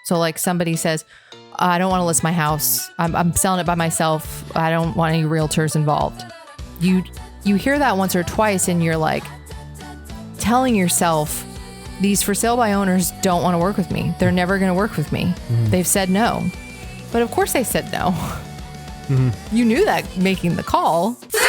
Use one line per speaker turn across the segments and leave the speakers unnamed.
So like somebody says, I don't want to list my house. I'm selling it by myself. I don't want any realtors involved. You hear that once or twice and you're like telling yourself, these for sale by owners don't want to work with me. They're never going to work with me. Mm-hmm. They've said no. But of course they said no. Mm-hmm. You knew that making the call.
3, 2, 1.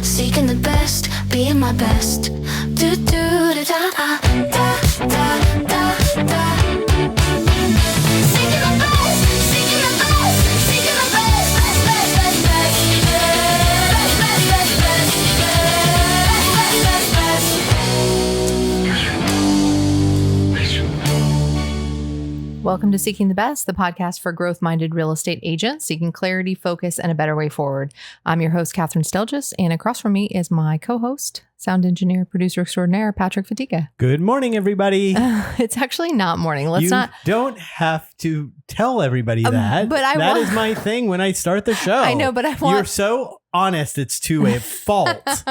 Seeking the best, being my best. Do do da da da da da da da. Seeking the best, seeking the best, seeking the best, best, best, best,
Welcome to Seeking the Best, the podcast for growth-minded real estate agents seeking clarity, focus, and a better way forward. I'm your host, Kathryn Stelljes, and across from me is my co-host, sound engineer, producer extraordinaire, Patrick Fatica.
Good morning, everybody.
It's actually not morning.
You don't have to tell everybody that.
But
that is my thing when I start the show.
I know, but
You're so honest, it's to a fault.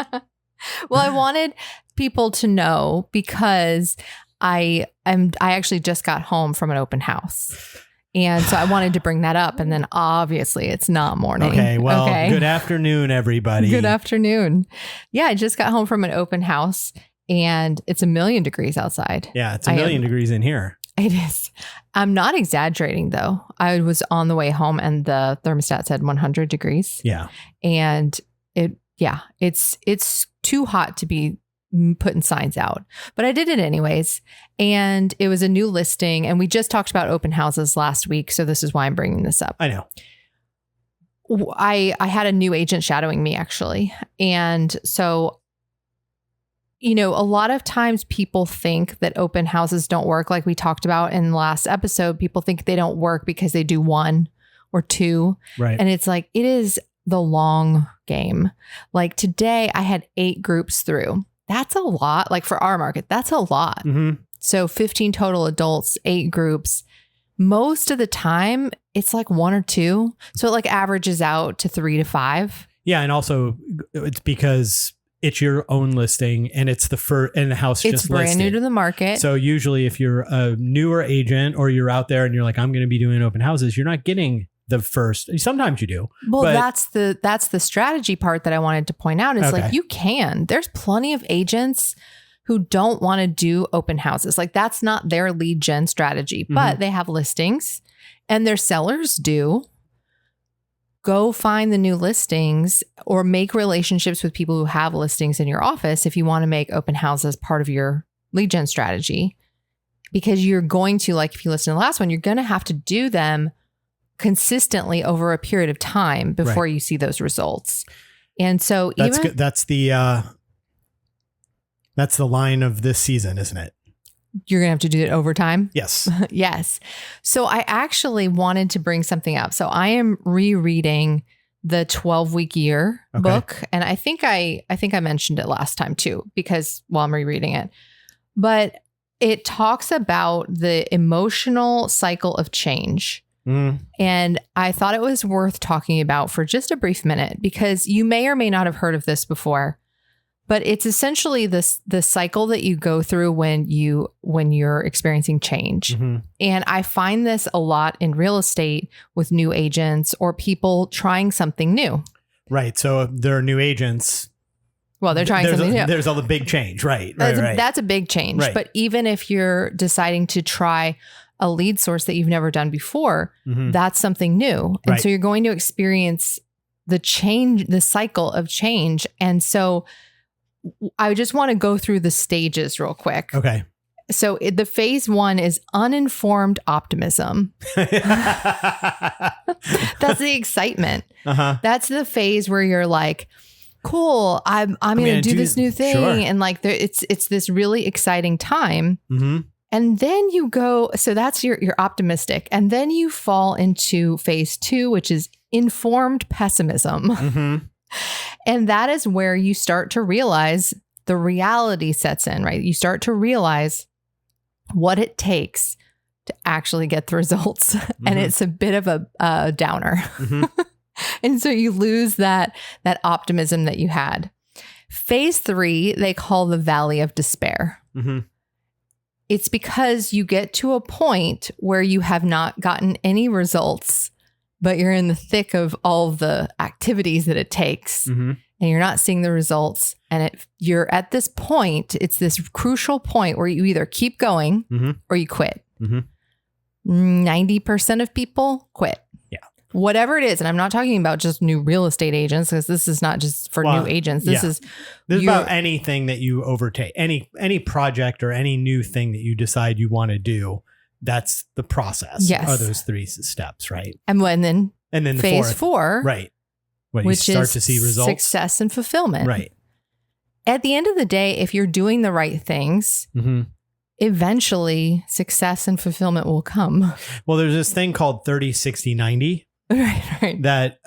Well, I wanted people to know because I actually just got home from an open house. And so I wanted to bring that up. And then obviously it's not morning.
Okay. Well, Good afternoon, everybody.
Good afternoon. Yeah. I just got home from an open house and it's 1,000,000 degrees outside.
Yeah. It's 1,000,000 degrees in here.
It is. I'm not exaggerating though. I was on the way home and the thermostat said 100 degrees.
Yeah.
And it's too hot to be putting signs out, but I did it anyways. And it was a new listing and we just talked about open houses last week. So this is why I'm bringing this up.
I know.
I had a new agent shadowing me actually. And so, a lot of times people think that open houses don't work. Like we talked about in the last episode, people think they don't work because they do 1 or 2.
Right.
And it's like, it is the long game. Like today I had 8 groups through. That's a lot. Like for our market, that's a lot. Mm-hmm. So 15 total adults, 8 groups. Most of the time, it's like 1 or 2. So it like averages out to 3 to 5.
Yeah. And also it's because it's your own listing and it's the first and the house just listed.
It's brand new to the market.
So usually if you're a newer agent or you're out there and you're like, I'm going to be doing open houses, you're not getting the first. Sometimes you do.
Well, that's the strategy part that I wanted to point out is like, there's plenty of agents who don't want to do open houses. Like that's not their lead gen strategy, but they have listings and their sellers do. Go find the new listings or make relationships with people who have listings in your office if you want to make open houses part of your lead gen strategy, because you're going to, like, if you listen to the last one, you're going to have to do them consistently over a period of time before you see those results. And so
that's good. That's the line of this season, isn't it?
You're going to have to do it over time.
Yes.
Yes. So I actually wanted to bring something up. So I am rereading the 12-week year book. And I think I mentioned it last time too, because I'm rereading it, but it talks about the emotional cycle of change. And I thought it was worth talking about for just a brief minute, because you may or may not have heard of this before, but it's essentially the cycle that you go through when you're experiencing change. Mm-hmm. And I find this a lot in real estate with new agents or people trying something new.
Right. So there are new agents.
Well, they're trying something new.
There's all the big change. Right.
That's a big change. Right. But even if you're deciding to try a lead source that you've never done before, that's something new. And so you're going to experience the cycle of change. And so I just want to go through the stages real quick.
Okay.
So the phase 1 is uninformed optimism. That's the excitement. That's the phase where you're like, cool, I'm going to do this new thing. Sure. And like, it's this really exciting time. Mm-hmm. And then you go, so that's you're optimistic. And then you fall into phase 2, which is informed pessimism. Mm-hmm. And that is where you start to realize the reality sets in, right? You start to realize what it takes to actually get the results. Mm-hmm. And it's a bit of a downer. Mm-hmm. And so you lose that optimism that you had. Phase 3, they call the valley of despair.
Mm-hmm.
It's because you get to a point where you have not gotten any results, but you're in the thick of all the activities that it takes,
Mm-hmm.
and you're not seeing the results. And you're at this point, it's this crucial point where you either keep going
Mm-hmm.
or you quit.
Mm-hmm.
90% of people quit.
Yeah.
Whatever it is. And I'm not talking about just new real estate agents, because this is not just for new agents. This is
about anything that you overtake, any project or any new thing that you decide you want to do. That's the process.
Yes.
Are those 3 steps, right?
And then
the
phase
4th,
4,
right? When
which
you start
is
to see results,
success and fulfillment.
right?
At the end of the day, if you're doing the right things,
Mm-hmm.
eventually success and fulfillment will come.
Well, there's this thing called 30, 60, 90
Right.
that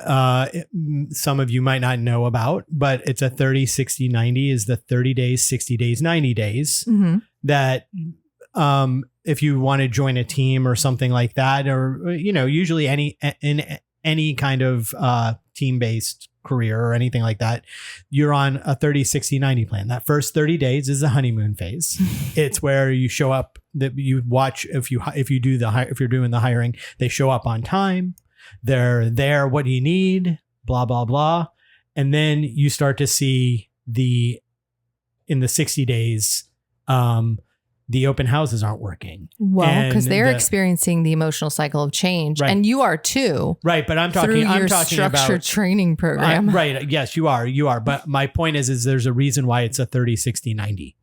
some of you might not know about, but it's a 30, 60, 90 is the 30 days, 60 days, 90 days
Mm-hmm.
that if you want to join a team or something like that, or, usually in any kind of team-based career or anything like that, you're on a 30, 60, 90 plan. That first 30 days is the honeymoon phase. It's where you show up, that you watch, if you're doing the hiring, they show up on time. They're there. What do you need? Blah, blah, blah. And then you start to see in the 60 days, the open houses aren't working.
Well, because they're experiencing the emotional cycle of change,
right.
And you are too.
Right, but I'm talking
structured
about
training program.
Right. Yes, you are. But my point is there's a reason why it's a 30, 60, 90.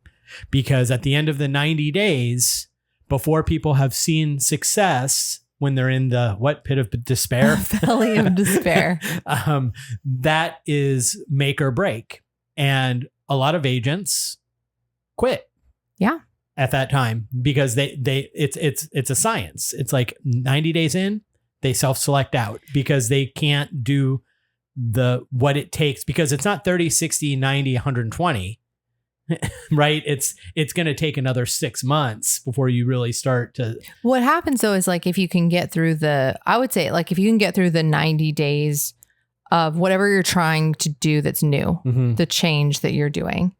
Because at the end of the 90 days, before people have seen success, when they're in the pit of despair?
Valley of despair.
That is make or break. And a lot of agents quit.
Yeah.
At that time, because it's a science. It's like 90 days in, they self-select out because they can't do what it takes, because it's not 30, 60, 90, 120, right? It's going to take another 6 months before you really start to.
What happens though is, like, if you can get through if you can get through the 90 days of whatever you're trying to do that's new,
Mm-hmm.
the change that you're doing,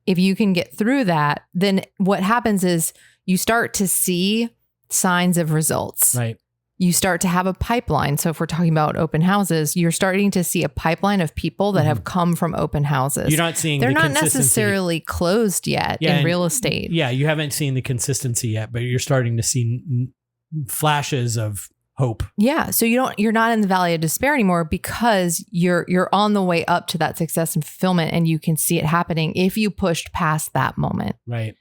if you can get through that, then what happens is you start to see signs of results.
Right.
You start to have a pipeline. So if we're talking about open houses, you're starting to see a pipeline of people that have come from open houses.
You're not seeing
They're
the
not
consistency.
Necessarily closed yet in real estate.
Yeah, you haven't seen the consistency yet, but you're starting to see flashes of hope.
Yeah. So you're not in the valley of despair anymore, because you're on the way up to that success and fulfillment, and you can see it happening if you pushed past that moment.
Right.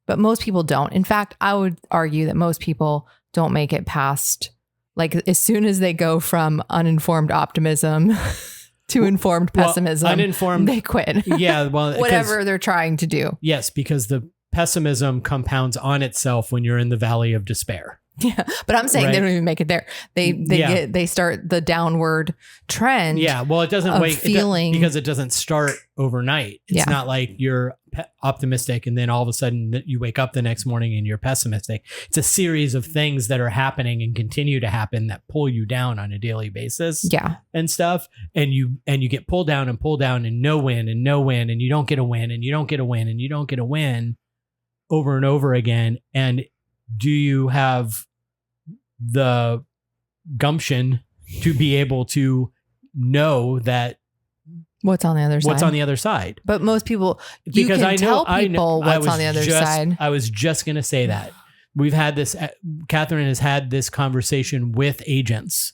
But most people don't. In fact, I would argue that most people don't make it past, like, as soon as they go from uninformed optimism to informed pessimism,
uninformed,
they quit.
Yeah. Well,
whatever they're trying to do.
Yes, because the pessimism compounds on itself when you're in the valley of despair.
Yeah, but I'm saying they don't even make it there. They start the downward trend.
Yeah, well, it doesn't because it doesn't start overnight. It's not like you're optimistic and then all of a sudden you wake up the next morning and you're pessimistic. It's a series of things that are happening and continue to happen that pull you down on a daily basis.
Yeah,
and stuff, and you get pulled down and no win and no win, and you don't get a win and you don't get a win and you don't get a win over and over again. And do you have the gumption to be able to know that
what's on the other side? But most people,
because
you can tell people what's on the other side.
I was just going to say that. We've had this, Kathryn has had this conversation with agents.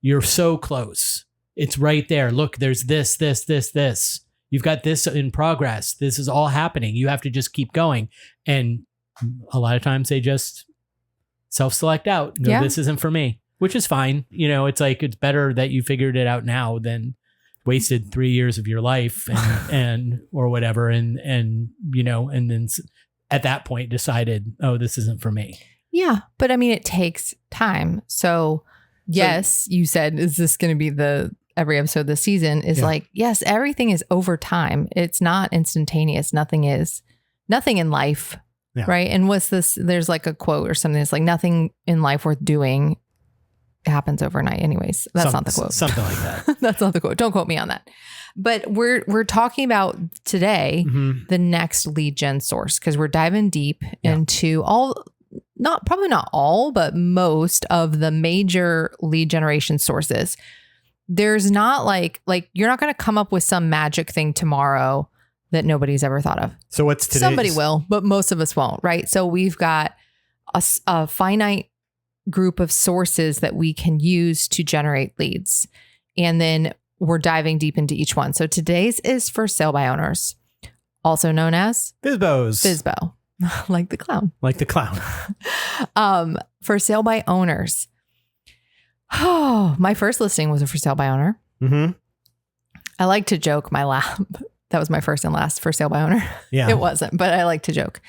You're so close. It's right there. Look, there's this. You've got this in progress. This is all happening. You have to just keep going. And a lot of times they just self-select out. No, this isn't for me, which is fine. It's like, it's better that you figured it out now than wasted 3 years of your life and or whatever. And then at that point decided, oh, this isn't for me.
Yeah. But I mean, it takes time. So yes, you said, is this going to be every episode this season is like, yes, everything is over time. It's not instantaneous. Nothing in life. Yeah. Right. And what's this? There's like a quote or something that's like, nothing in life worth doing happens overnight anyways. That's not the quote.
Something like that.
That's not the quote. Don't quote me on that. But we're talking about today the next lead gen source, because we're diving deep into probably not all, but most of the major lead generation sources. There's not like you're not going to come up with some magic thing tomorrow that nobody's ever thought of.
So what's today's?
Somebody will, but most of us won't, right? So we've got a finite group of sources that we can use to generate leads. And then we're diving deep into each one. So today's is for sale by owners, also known as
FSBOs.
FSBO, like the clown.
Like the clown.
For sale by owners. Oh, my first listing was a for sale by owner.
Mm-hmm.
I like to joke my lab. That was my first and last for sale by owner.
Yeah.
It wasn't, but I like to joke.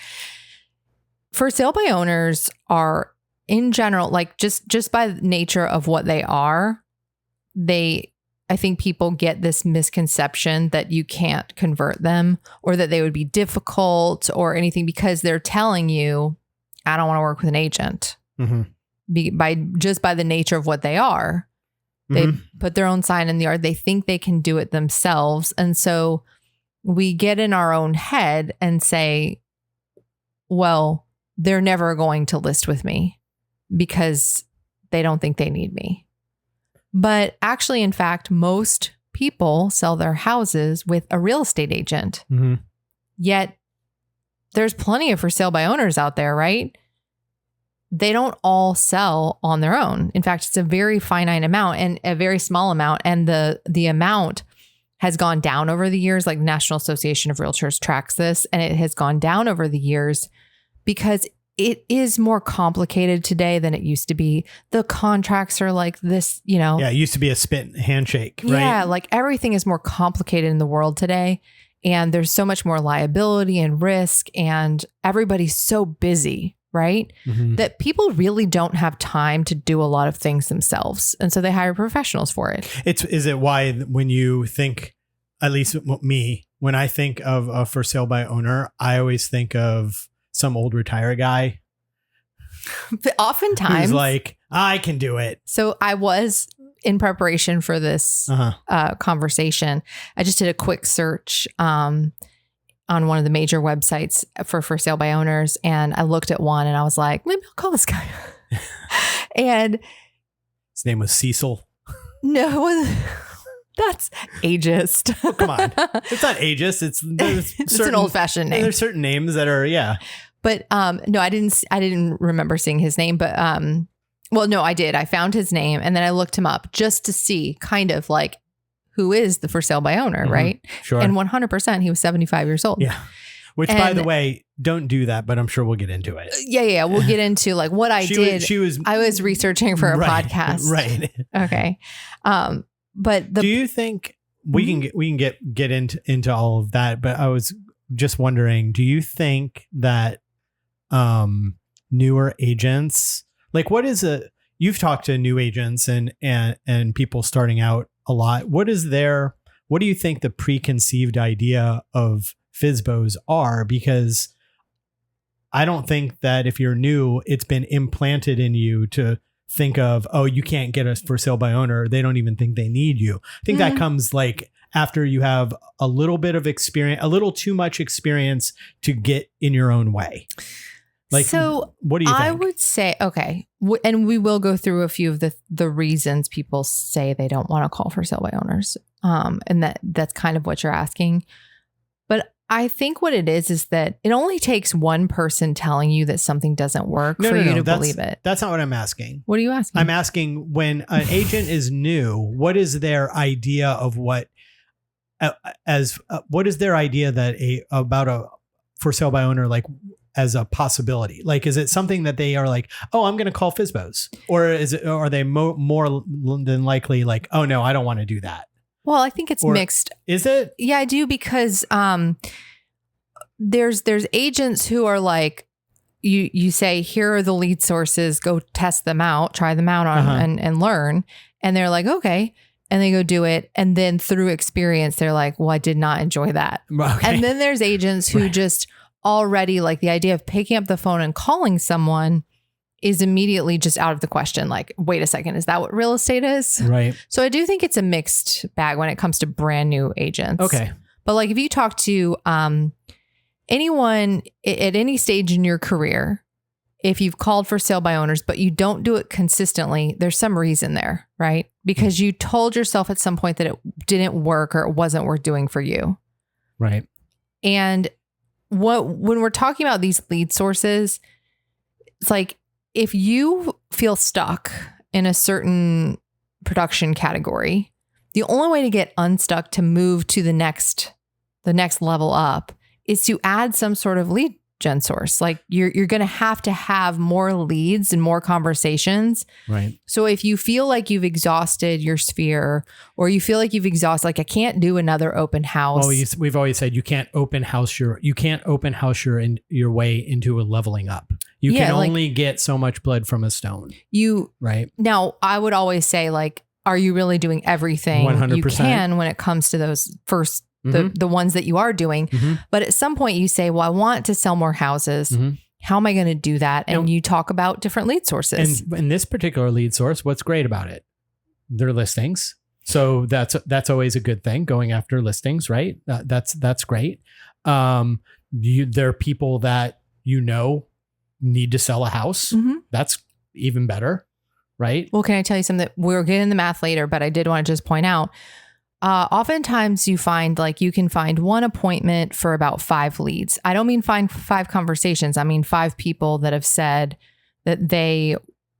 For sale by owners are, in general, like just by nature of what they are, I think people get this misconception that you can't convert them or that they would be difficult or anything, because they're telling you, I don't want to work with an agent. Mm-hmm. By the nature of what they are. They put their own sign in the yard. They think they can do it themselves. And so we get in our own head and say, well, they're never going to list with me because they don't think they need me. But actually, in fact, most people sell their houses with a real estate agent. Mm-hmm. Yet there's plenty of for sale by owners out there, right? They don't all sell on their own. In fact, it's a very finite amount and a very small amount. And the amount has gone down over the years. Like National Association of Realtors tracks this, and it has gone down over the years because it is more complicated today than it used to be. The contracts are like this, Yeah,
it used to be a spit handshake, right?
Yeah, like everything is more complicated in the world today. And there's so much more liability and risk, and everybody's so busy, right? Mm-hmm. That people really don't have time to do a lot of things themselves. And so they hire professionals for it.
Is it why when you think, at least me, when I think of a for sale by owner, I always think of some old retired guy.
But oftentimes.
Who's like, I can do it.
So I was, in preparation for this conversation, I just did a quick search on one of the major websites for sale by owners. And I looked at one and I was like, maybe I'll call this guy. And
his name was Cecil.
No, it wasn't. That's ageist.
Oh, come on. It's not ageist. It's
an old fashioned name.
There's certain names that are, yeah.
But no, I didn't remember seeing his name, but well, no, I did. I found his name and then I looked him up just to see kind of like who is the for sale by owner, right?
Sure.
And 100% he was 75 years old.
Yeah. Which, by the way, don't do that, but I'm sure we'll get into it.
Yeah. We'll get into like what I did. I was researching for a podcast.
Right.
Okay. But
do you think we can get into all of that? But I was just wondering, do you think that newer agents, like you've talked to new agents and people starting out a lot. What do you think the preconceived idea of FSBOs are? Because I don't think that if you're new, it's been implanted in you to think of, oh, you can't get a for sale by owner. They don't even think they need you. I think that comes like after you have a little bit of experience, a little too much experience to get in your own way. Like, so what do you think?
I would say, okay. And we will go through a few of the reasons people say they don't want to call for sale by owners. And that's kind of what you're asking. But I think what it is that it only takes one person telling you that something doesn't work for you to believe it.
That's not what I'm asking.
What are you asking?
I'm asking, when an agent is new, what is their idea of what is their idea about a for sale by owner, like as a possibility? Like, is it something that they are like, oh, I'm going to call FSBOs, or are they more than likely like, oh no, I don't want to do that?
Well, I think it's mixed.
Is it?
Yeah, I do, because there's agents who are like, you say, here are the lead sources, go test them out, try them out on and learn. And they're like, okay. And they go do it. And then through experience, they're like, well, I did not enjoy that. Okay. And then there's agents who just already like the idea of picking up the phone and calling someone is immediately just out of the question. Like, wait a second, is that what real estate is?
Right.
So I do think it's a mixed bag when it comes to brand new agents.
Okay.
But like if you talk to anyone at any stage in your career, if you've called for sale by owners, but you don't do it consistently, there's some reason there, right? Because you told yourself at some point that it didn't work or it wasn't worth doing for you.
Right.
And when we're talking about these lead sources, it's like, if you feel stuck in a certain production category, the only way to get unstuck, to move to the next level up, is to add some sort of lead gen source. Like you're going to have more leads and more conversations.
Right.
So if you feel like you've exhausted your sphere, or you feel like you've exhausted, like I can't do another open house.
Well, we've always said you can't open house your way into a leveling up. You can only get so much blood from a stone. Right.
Now, I would always say, like, are you really doing everything
100%.
you can when it comes to those first, the ones that you are doing?
Mm-hmm.
But at some point you say, well, I want to sell more houses.
Mm-hmm.
How am I going to do that? And you talk about different lead sources.
And in this particular lead source, what's great about it? They're listings. So that's always a good thing, going after listings, right? That's great. There are people that need to sell a house.
Mm-hmm.
That's even better, right?
Well, can I tell you something? We'll get into the math later, but I did want to just point out, oftentimes you find, like, you can find one appointment for about 5 leads. I don't mean find 5 conversations. I mean 5 people that have said that they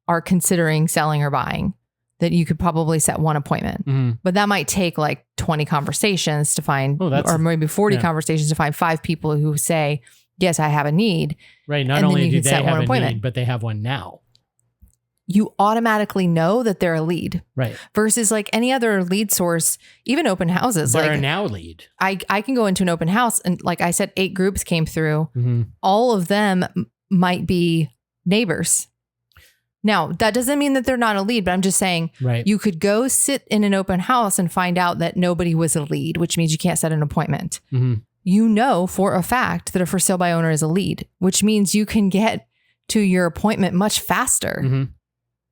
are considering selling or buying, that you could probably set one appointment. Mm-hmm. But that might take like 20 conversations to find, or maybe 40 conversations to find 5 people who say, yes, I have a need.
Right. Not only do they have a need, but they have one now.
You automatically know that they're a lead.
Right.
Versus like any other lead source, even open houses.
They're a now lead.
I can go into an open house and, like I said, 8 groups came through. Mm-hmm. All of them might be neighbors. Now, that doesn't mean that they're not a lead, but I'm just saying, you could go sit in an open house and find out that nobody was a lead, which means you can't set an appointment. Mm-hmm. You know for a fact that a for sale by owner is a lead, which means you can get to your appointment much faster. Mm-hmm.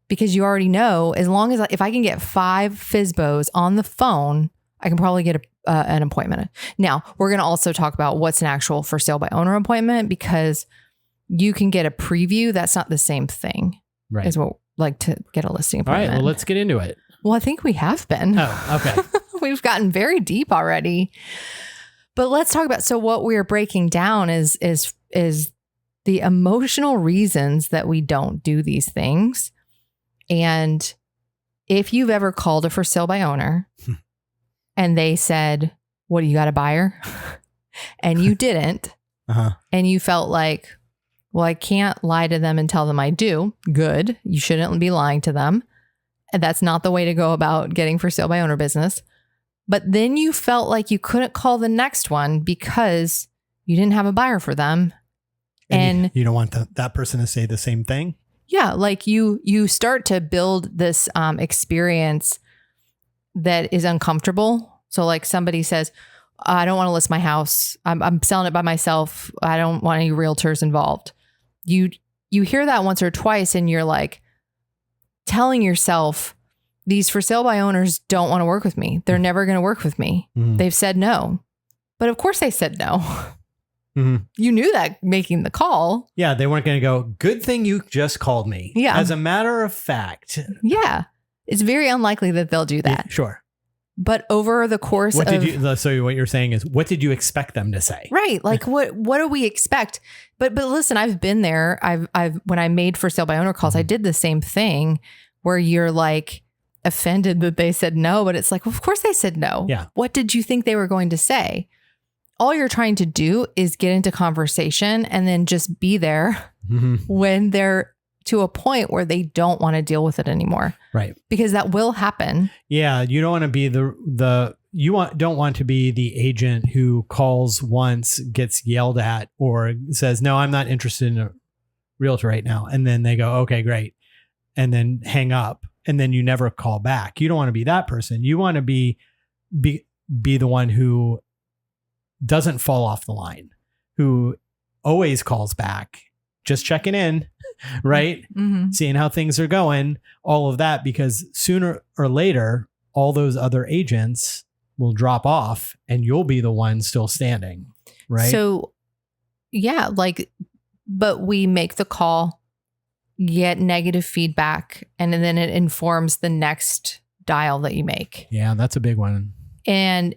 Because you already know, as long as if I can get 5 FSBOs on the phone, I can probably get an appointment. Now, we're going to also talk about what's an actual for sale by owner appointment, because you can get a preview. That's not the same thing as what, like, to get a listing appointment.
All right, well, let's get into it.
Well, I think we have been.
Oh, okay.
We've gotten very deep already. But let's talk about, so what we're breaking down is the emotional reasons that we don't do these things. And if you've ever called a for sale by owner and they said, what, do you got a buyer? And you didn't, and you felt like, well, I can't lie to them and tell them I do. Good. You shouldn't be lying to them. And that's not the way to go about getting for sale by owner business. But then you felt like you couldn't call the next one because you didn't have a buyer for them. And
you don't want that person to say the same thing.
Yeah. Like you start to build this experience that is uncomfortable. So like somebody says, I don't want to list my house. I'm selling it by myself. I don't want any realtors involved. You hear that once or twice and you're like telling yourself, these for sale by owners don't want to work with me. They're never going to work with me. Mm-hmm. They've said no. But of course they said no. Mm-hmm. You knew that making the call.
Yeah, they weren't going to go, good thing you just called me.
Yeah.
As a matter of fact.
Yeah. It's very unlikely that they'll do that.
Yeah, sure.
But over the course
so what you're saying is, what did you expect them to say?
Right. Like what do we expect? But listen, I've been there. I've when I made for sale by owner calls, I did the same thing where you're like offended that they said no, but it's like, well, of course they said no.
Yeah.
What did you think they were going to say? All you're trying to do is get into conversation and then just be there when they're to a point where they don't want to deal with it anymore.
Right.
Because that will happen.
Yeah. You don't want to be don't want to be the agent who calls once, gets yelled at, or says, no, I'm not interested in a realtor right now. And then they go, okay, great. And then hang up. And then you never call back. You don't want to be that person. You want to be the one who doesn't fall off the line, who always calls back, just checking in, right?
Mm-hmm.
Seeing how things are going, all of that, because sooner or later, all those other agents will drop off and you'll be the one still standing, right?
So, yeah, like, but we make the call, get negative feedback, and then it informs the next dial that you make.
Yeah, that's a big one.
And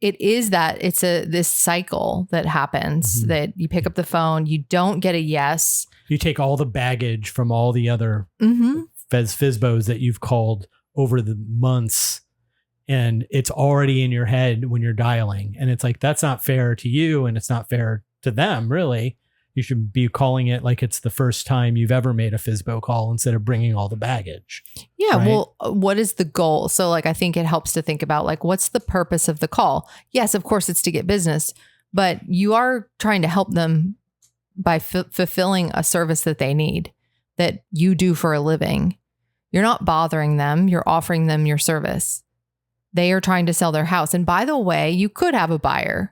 it's this cycle that happens that you pick up the phone, you don't get a yes.
You take all the baggage from all the other FSBOs that you've called over the months, and it's already in your head when you're dialing. And it's like, that's not fair to you, and it's not fair to them, really. You should be calling it like it's the first time you've ever made a FSBO call instead of bringing all the baggage.
Yeah.
Right?
Well, what is the goal? So like, I think it helps to think about like, what's the purpose of the call? Yes, of course it's to get business, but you are trying to help them by fulfilling a service that they need, that you do for a living. You're not bothering them. You're offering them your service. They are trying to sell their house. And by the way, you could have a buyer.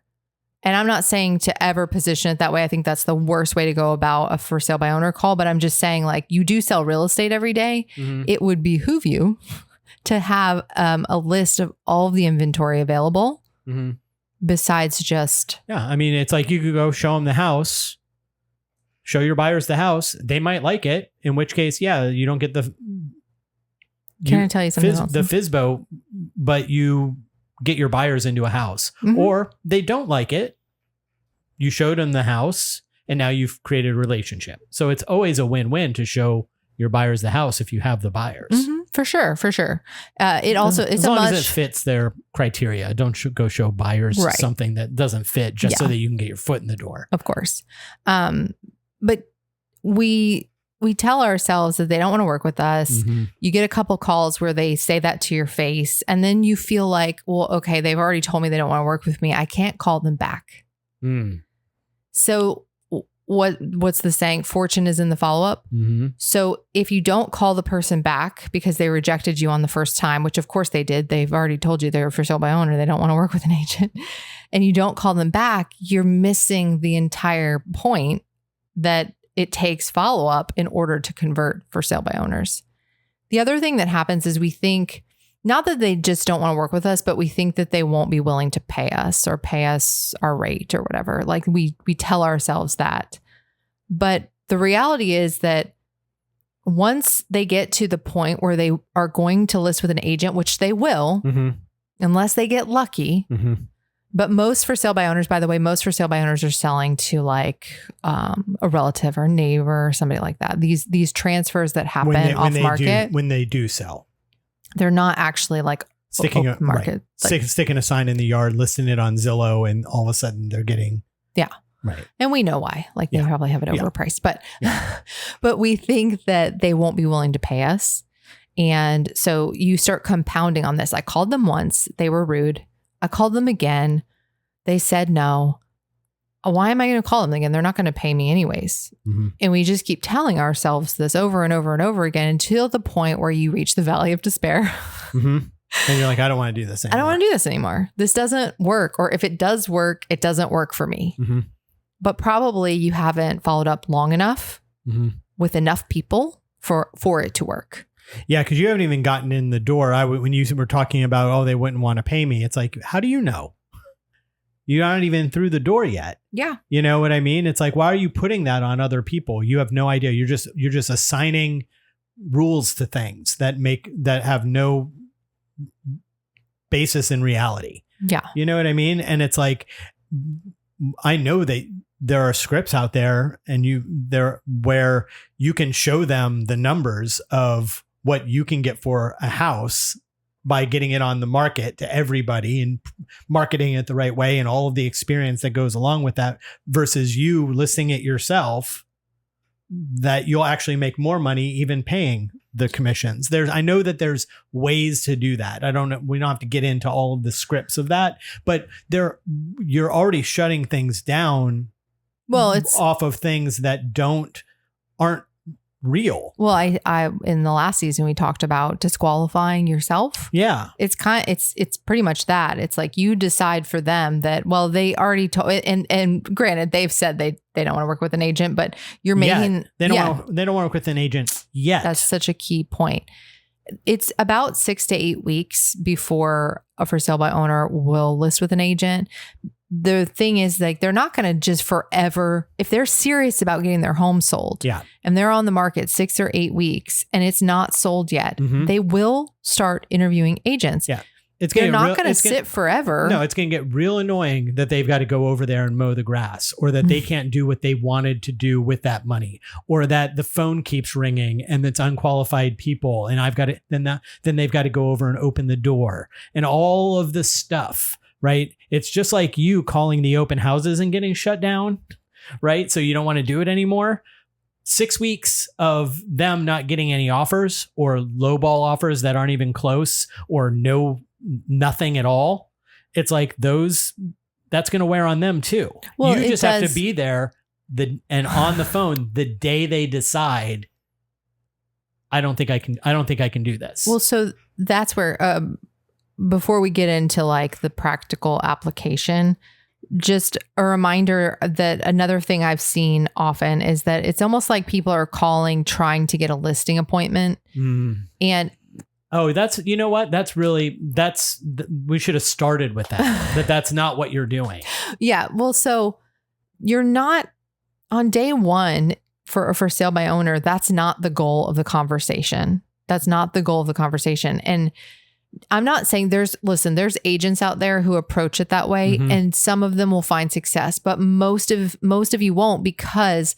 And I'm not saying to ever position it that way. I think that's the worst way to go about a for sale by owner call. But I'm just saying, like, you do sell real estate every day. It would behoove you to have a list of all of the inventory available besides just.
Yeah. I mean, it's like you could go show them the house, show your buyers the house. They might like it, in which case, yeah, you don't get the.
Can I tell you something else?
The FSBO, but you get your buyers into a house, or they don't like it. You showed them the house and now you've created a relationship. So it's always a win-win to show your buyers the house if you have the buyers.
For sure. For sure. It also, it's
as long as it fits their criteria. Don't go show buyers something that doesn't fit just so that you can get your foot in the door.
Of course. But we tell ourselves that they don't want to work with us. You get a couple calls where they say that to your face, and then you feel like, well, okay, they've already told me they don't want to work with me. I can't call them back. So what's the saying? Fortune is in the follow-up. So if you don't call the person back because they rejected you on the first time, which of course they did, they've already told you they're for sale by owner, they don't want to work with an agent, and you don't call them back, you're missing the entire point that it takes follow-up in order to convert for sale by owners. The other thing that happens is we think, not that they just don't want to work with us, but we think that they won't be willing to pay us or pay us our rate or whatever. Like we tell ourselves that. But the reality is that once they get to the point where they are going to list with an agent, which they will, unless they get lucky. But most for sale by owners, by the way, most for sale by owners are selling to like a relative or neighbor or somebody like that. These transfers that happen off market.
When they do sell.
They're not actually like
sticking a
market.
Like, sticking a sign in the yard, listing it on Zillow, and all of a sudden they're getting.
Yeah.
Right.
And we know why. Like they probably have it overpriced. But but we think that they won't be willing to pay us. And so you start compounding on this. I called them once. They were rude. I called them again. They said no. Why am I going to call them again? They're not going to pay me anyways. And we just keep telling ourselves this over and over and over again until the point where you reach the valley of despair.
And you're like, I don't want to do this anymore.
I don't want to do this anymore. This doesn't work. Or if it does work, it doesn't work for me. But probably you haven't followed up long enough with enough people for it to work.
Yeah, because you haven't even gotten in the door. When you were talking about, oh, they wouldn't want to pay me. It's like, how do you know? You're not even through the door yet.
Yeah.
You know what I mean? It's like, why are you putting that on other people? You have no idea. You're just assigning rules to things that have no basis in reality.
Yeah.
You know what I mean? And it's like, I know that there are scripts out there where you can show them the numbers of what you can get for a house by getting it on the market to everybody and marketing it the right way and all of the experience that goes along with that versus you listing it yourself, that you'll actually make more money even paying the commissions. I know that there's ways to do that. I don't know. We don't have to get into all of the scripts of that, but you're already shutting things down.
Well, it's
off of things that aren't real.
Well, I in the last season we talked about disqualifying yourself.
Yeah.
It's it's pretty much that. It's like you decide for them that, well, they already told, and granted, they've said they don't want to work with an agent, but you're making
they don't want to work with an agent yet.
That's such a key point. It's about 6 to 8 weeks before a for sale by owner will list with an agent. The thing is, like, they're not going to just forever, if they're serious about getting their home sold, and they're on the market 6 or 8 weeks and it's not sold yet, they will start interviewing agents.
Yeah.
They're not going to sit forever.
No, it's going to get real annoying that they've got to go over there and mow the grass, or that they can't do what they wanted to do with that money, or that the phone keeps ringing and it's unqualified people. And I've got to, then they've got to go over and open the door and all of this stuff, right? It's just like you calling the open houses and getting shut down, right? So you don't want to do it anymore. 6 weeks of them not getting any offers, or lowball offers that aren't even close, or nothing at all. It's like that's going to wear on them too.
Well,
you just have to be there and on the phone the day they decide, I don't think I can do this.
Well, so that's where, before we get into like the practical application, just a reminder that another thing I've seen often is that it's almost like people are calling, trying to get a listing appointment. And
oh, you know what? We should have started with that. That's not what you're doing. Yeah.
Well, so you're not on day one for sale by owner. That's not the goal of the conversation. And I'm not saying there's agents out there who approach it that way, and some of them will find success, but most of you won't, because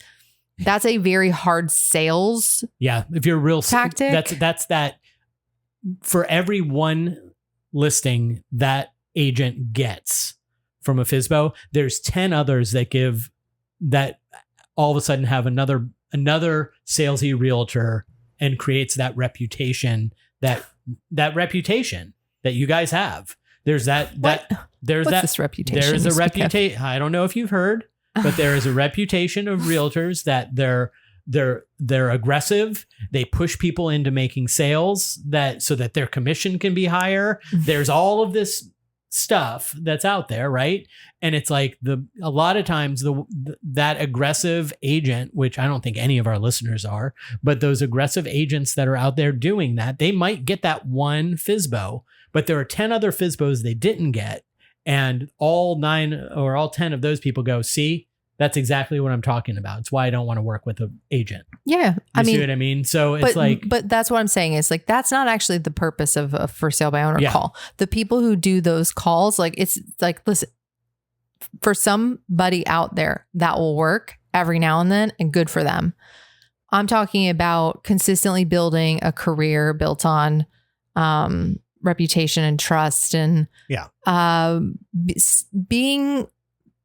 that's a very hard sales.
Yeah. If you're real
tactic,
that's that. For every one listing that agent gets from a FSBO, there's 10 others that all of a sudden have another salesy realtor, and creates that reputation that you guys have. There's
What's this reputation?
There's a reputation. I don't know if you've heard, but there is a reputation of realtors that they're aggressive. They push people into making sales so that their commission can be higher. There's all of this stuff that's out there, right? And it's like a lot of times that aggressive agent, which I don't think any of our listeners are, but those aggressive agents that are out there doing that, they might get that one FSBO, but there are 10 other FSBOs they didn't get, and all 9 or all 10 of those people go, see, that's exactly what I'm talking about. It's why I don't want to work with an agent.
Yeah.
See what I mean? So it's
but that's what I'm saying is, like, that's not actually the purpose of a for sale by owner call. The people who do those calls, like, it's like, listen, for somebody out there that will work every now and then, and good for them. I'm talking about consistently building a career built on, reputation and trust, and being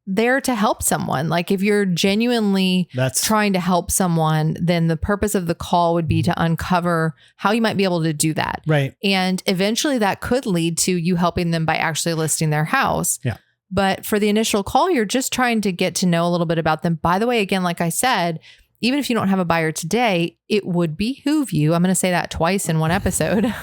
there to help someone. Like, if you're genuinely trying to help someone, then the purpose of the call would be to uncover how you might be able to do that.
Right.
And eventually that could lead to you helping them by actually listing their house.
Yeah.
But for the initial call, you're just trying to get to know a little bit about them. By the way, again, like I said, even if you don't have a buyer today, it would behoove you, I'm going to say that twice in one episode,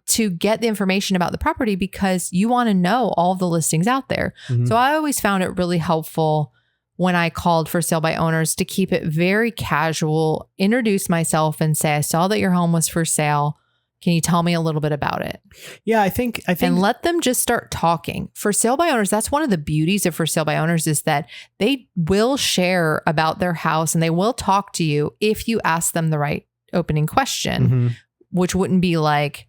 to get the information about the property, because you want to know all the listings out there. So I always found it really helpful when I called for sale by owners to keep it very casual, introduce myself and say, I saw that your home was for sale. Can you tell me a little bit about it?
Yeah, I think,
and let them just start talking. For sale by owners, that's one of the beauties of for sale by owners, is that they will share about their house and they will talk to you if you ask them the right opening question, which wouldn't be like,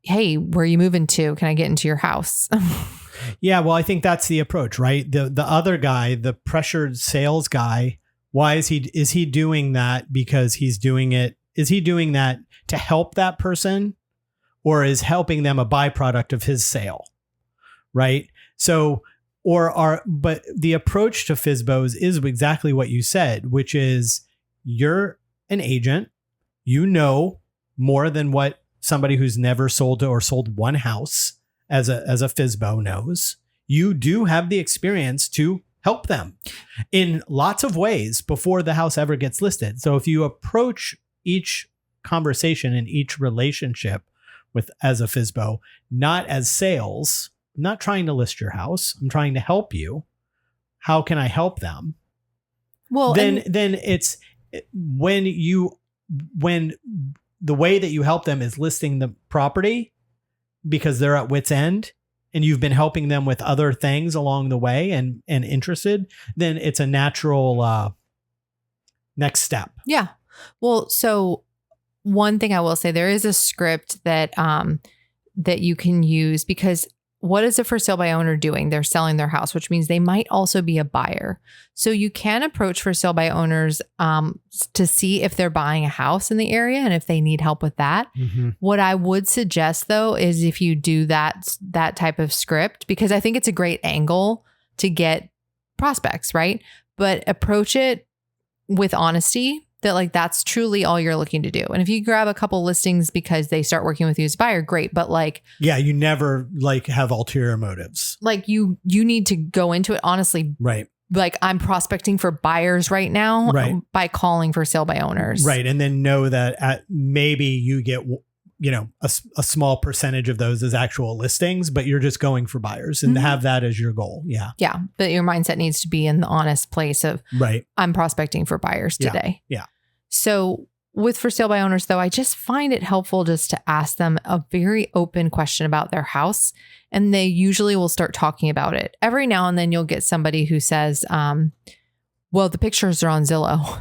hey, where are you moving to? Can I get into your house?
Yeah, well, I think that's the approach, right? The other guy, the pressured sales guy, why is he doing that? Because is he doing that to help that person, or is helping them a byproduct of his sale? Right. So, but the approach to FSBOs is exactly what you said, which is you're an agent, you know more than what somebody who's never sold one house as a FSBO knows. You do have the experience to help them in lots of ways before the house ever gets listed. So if you approach each conversation in each relationship as a FSBO, not as sales, I'm not trying to list your house, I'm trying to help you. How can I help them?
Well,
then it's when the way that you help them is listing the property because they're at wit's end and you've been helping them with other things along the way and interested, then it's a natural next step.
Yeah. Well, so one thing I will say, there is a script that that you can use, because what is a for sale by owner doing? They're selling their house, which means they might also be a buyer. So you can approach for sale by owners to see if they're buying a house in the area and if they need help with that.
Mm-hmm.
What I would suggest, though, is if you do that type of script, because I think it's a great angle to get prospects, right? But approach it with honesty, that like that's truly all you're looking to do. And if you grab a couple listings because they start working with you as a buyer, great. But like,
yeah, you never like have ulterior motives.
Like you need to go into it honestly.
Right.
Like I'm prospecting for buyers right now,
right,
by calling for sale by owners.
Right. And then know that maybe you get, a small percentage of those as actual listings, but you're just going for buyers and have that as your goal. Yeah.
Yeah. But your mindset needs to be in the honest place of,
right,
I'm prospecting for buyers today.
Yeah.
So with for sale by owners, though, I just find it helpful just to ask them a very open question about their house. And they usually will start talking about it. Every now and then you'll get somebody who says, well, the pictures are on Zillow.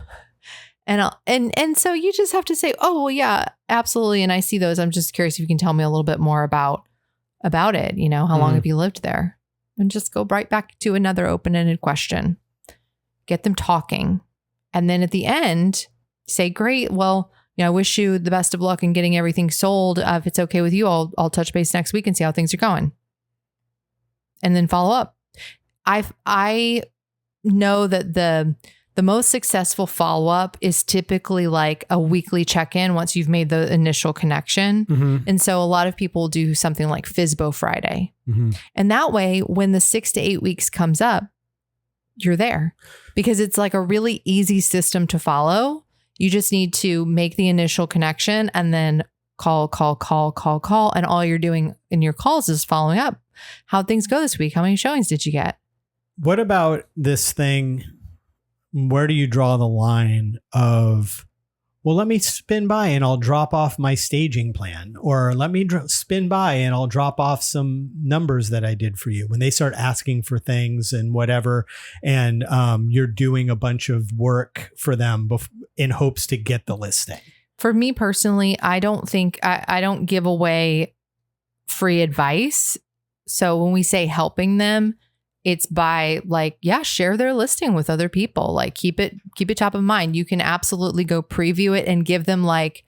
And so you just have to say, oh, well, yeah, absolutely. And I see those. I'm just curious if you can tell me a little bit more about it. How long have you lived there? And just go right back to another open-ended question. Get them talking. And then at the end, say, great. Well, I wish you the best of luck in getting everything sold. If it's okay with you, I'll touch base next week and see how things are going. And then follow up. I know that the most successful follow-up is typically like a weekly check-in once you've made the initial connection.
Mm-hmm.
And so a lot of people do something like FSBO Friday.
Mm-hmm.
And that way, when the 6 to 8 weeks comes up, you're there, because it's like a really easy system to follow. You just need to make the initial connection and then call. And all you're doing in your calls is following up. How'd things go this week? How many showings did you get?
What about this thing? Where do you draw the line of, well, let me spin by and I'll drop off my staging plan, or let me spin by and I'll drop off some numbers that I did for you, when they start asking for things and whatever, and you're doing a bunch of work for them in hopes to get the listing?
For me personally, I don't think I don't give away free advice. So when we say helping them, it's by like, yeah, share their listing with other people. Like keep it top of mind. You can absolutely go preview it and give them like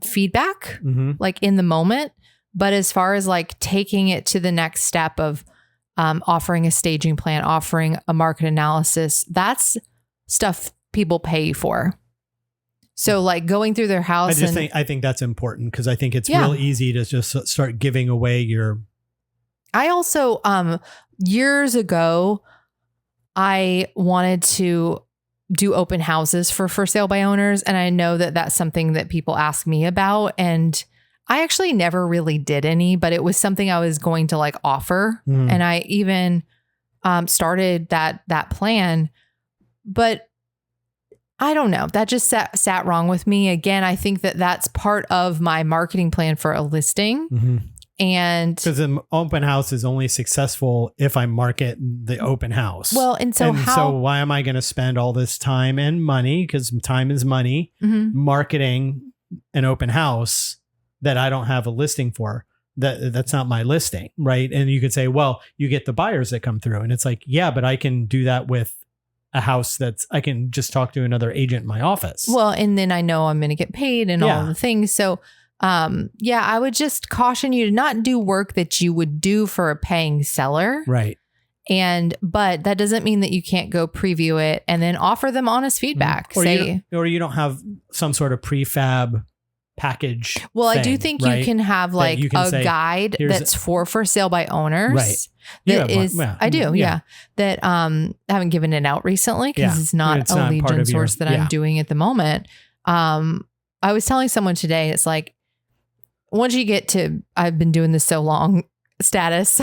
feedback, like in the moment. But as far as like taking it to the next step of offering a staging plan, offering a market analysis, that's stuff people pay you for. So like going through their house.
I think that's important, because I think it's real easy to just start giving away your.
I also, years ago, I wanted to do open houses for sale by owners. And I know that that's something that people ask me about. And I actually never really did any, but it was something I was going to like offer. And I even started that plan. But I don't know. That just sat wrong with me. Again, I think that that's part of my marketing plan for a listing.
Mm-hmm.
And
because an open house is only successful if I market the open house.
Well, so
why am I going to spend all this time and money, because time is money, marketing an open house that I don't have a listing for? That's not my listing, right? And you could say, well, you get the buyers that come through, and it's like, yeah, but I can do that with a house I can just talk to another agent in my office.
Well, and then I know I'm going to get paid and all the things. So I would just caution you to not do work that you would do for a paying seller.
Right.
But that doesn't mean that you can't go preview it and then offer them honest feedback.
Or you don't have some sort of prefab package.
Well, I do
thing,
think
right?
you can have like
you can
a
say,
guide
"Here's
that's for sale by owners.
Right. You
That
have one.
is,
Yeah.
I do,
Yeah.
that I haven't given it out recently because
Yeah.
it's not
It's
a
not
lead
part
gen
of your-
source that
yeah.
I'm doing at the moment. I was telling someone today, it's like once you get to I've been doing this so long status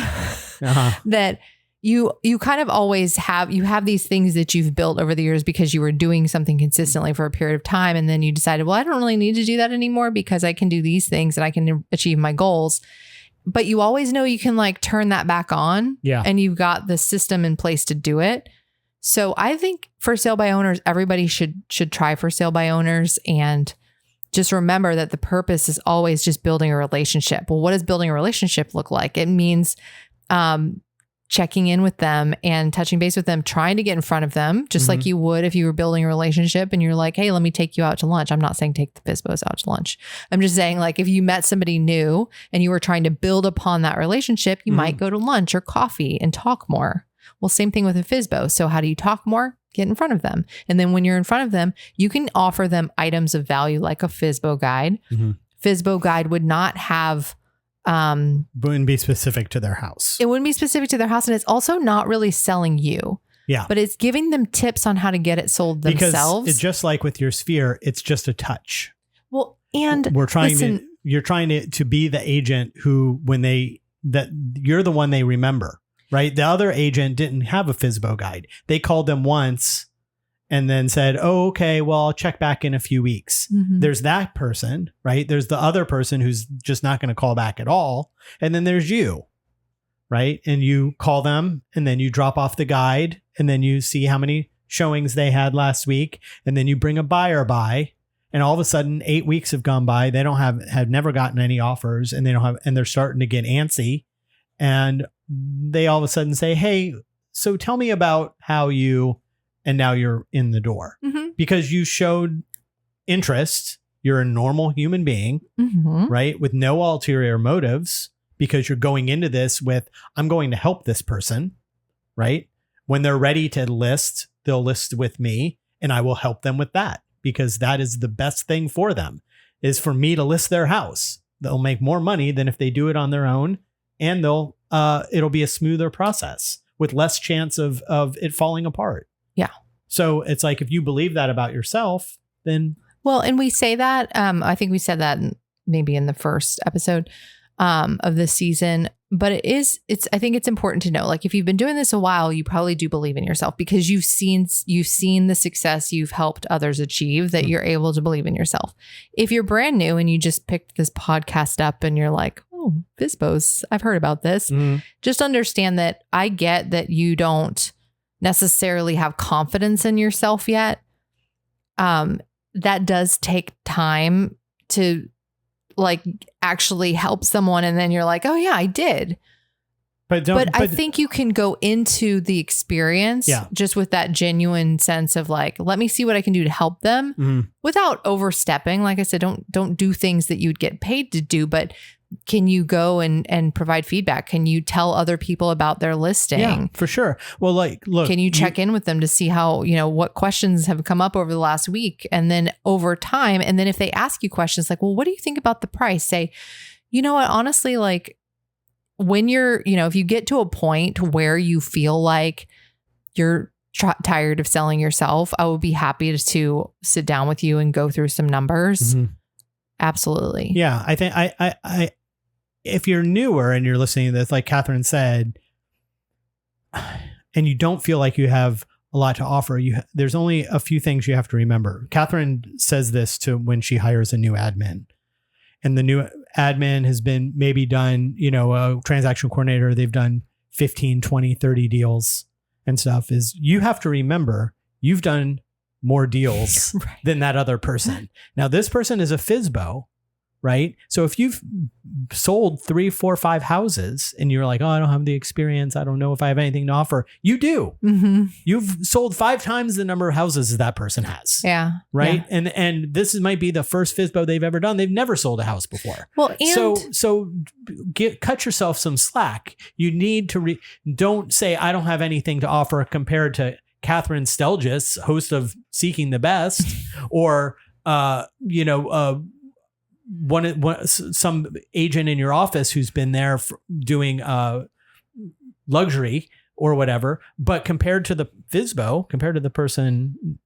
that you kind of always have these things that you've built over the years because you were doing something consistently for a period of time, and then you decided, well, I don't really need to do that anymore because I can do these things and I can achieve my goals. But you always know you can like turn that back on, and you've got the system in place to do it. So I think for sale by owners, everybody should try for sale by owners, and just remember that the purpose is always just building a relationship. Well, what does building a relationship look like? It means checking in with them and touching base with them, trying to get in front of them, just like you would if you were building a relationship and you're like, hey, let me take you out to lunch. I'm not saying take the FSBOs out to lunch. I'm just saying, like, if you met somebody new and you were trying to build upon that relationship, you might go to lunch or coffee and talk more. Well, same thing with a FSBO. So how do you talk more? Get in front of them. And then when you're in front of them, you can offer them items of value like a FSBO guide. FSBO guide would not have
wouldn't be specific to their house.
It wouldn't be specific to their house, and it's also not really selling you.
Yeah.
But it's giving them tips on how to get it sold themselves.
Because it's just like with your sphere, it's just a touch.
Well, and
you're trying to be the agent who, you're the one they remember, right? The other agent didn't have a FSBO guide. They called them once and then said, oh, okay, well, I'll check back in a few weeks. There's that person, right? There's the other person who's just not going to call back at all. And then there's you, right? And you call them and then you drop off the guide and then you see how many showings they had last week. And then you bring a buyer by, and all of a sudden 8 weeks have gone by. They have never gotten any offers, and they're starting to get antsy. And they all of a sudden say, hey, so tell me about how and now you're in the door because you showed interest. You're a normal human being, right? With no ulterior motives, because you're going into this with, I'm going to help this person, right? When they're ready to list, they'll list with me and I will help them with that, because that is the best thing for them, is for me to list their house. They'll make more money than if they do it on their own, and it'll be a smoother process with less chance of it falling apart. Yeah. So it's like, if you believe that about yourself, then.
Well, and we say that, I think we said that maybe in the first episode of this season, but I think it's important to know, like, if you've been doing this a while, you probably do believe in yourself because you've seen the success you've helped others achieve, that you're able to believe in yourself. If you're brand new and you just picked this podcast up and you're like, oh, FSBOs, I've heard about this. Just understand that I get that you don't necessarily have confidence in yourself yet. That does take time to like actually help someone. And then you're like, oh yeah, I did. But I think you can go into the experience just with that genuine sense of like, let me see what I can do to help them without overstepping. Like I said, don't do things that you'd get paid to do, but can you go and provide feedback? Can you tell other people about their listing?
Yeah, for sure. Well, like, look,
can you check in with them to see how, what questions have come up over the last week? And then over time, and then if they ask you questions like, well, what do you think about the price? Say, you know what, honestly, like when you're, if you get to a point where you feel like you're tired of selling yourself, I would be happy to sit down with you and go through some numbers. Absolutely.
Yeah. I think I if you're newer and you're listening to this, like Kathryn said, and you don't feel like you have a lot to offer, there's only a few things you have to remember. Kathryn says this to when she hires a new admin, and the new admin has been maybe done, a transaction coordinator, they've done 15, 20, 30 deals and stuff, is you have to remember you've done more deals than that other person. Now, this person is a FSBO, right? So if you've sold 3, 4, 5 houses and you're like, oh, I don't have the experience, I don't know if I have anything to offer. You do. You've sold 5 times the number of houses as that person has. Yeah. Right. Yeah. And this might be the first FSBO they've ever done. They've never sold a house before. Well, and so cut yourself some slack. You need to don't say, I don't have anything to offer compared to Kathryn Stelljes, host of Seeking the Best, or
some agent in your office who's been there doing luxury or whatever, but compared to the FSBO, compared to the person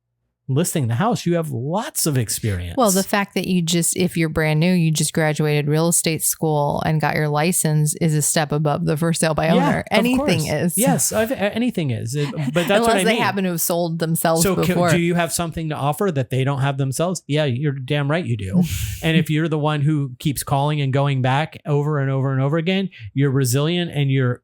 listing the house, you have lots of experience.
Well, the fact that if you're brand new, you just graduated real estate school and got your license is a step above the for sale by owner. Anything is.
Yes, anything is. But that's
unless
what I mean.
they happen to have sold themselves before.
Do you have something to offer that they don't have themselves? Yeah, you're damn right you do. And if you're the one who keeps calling and going back over and over and over again, you're resilient and you're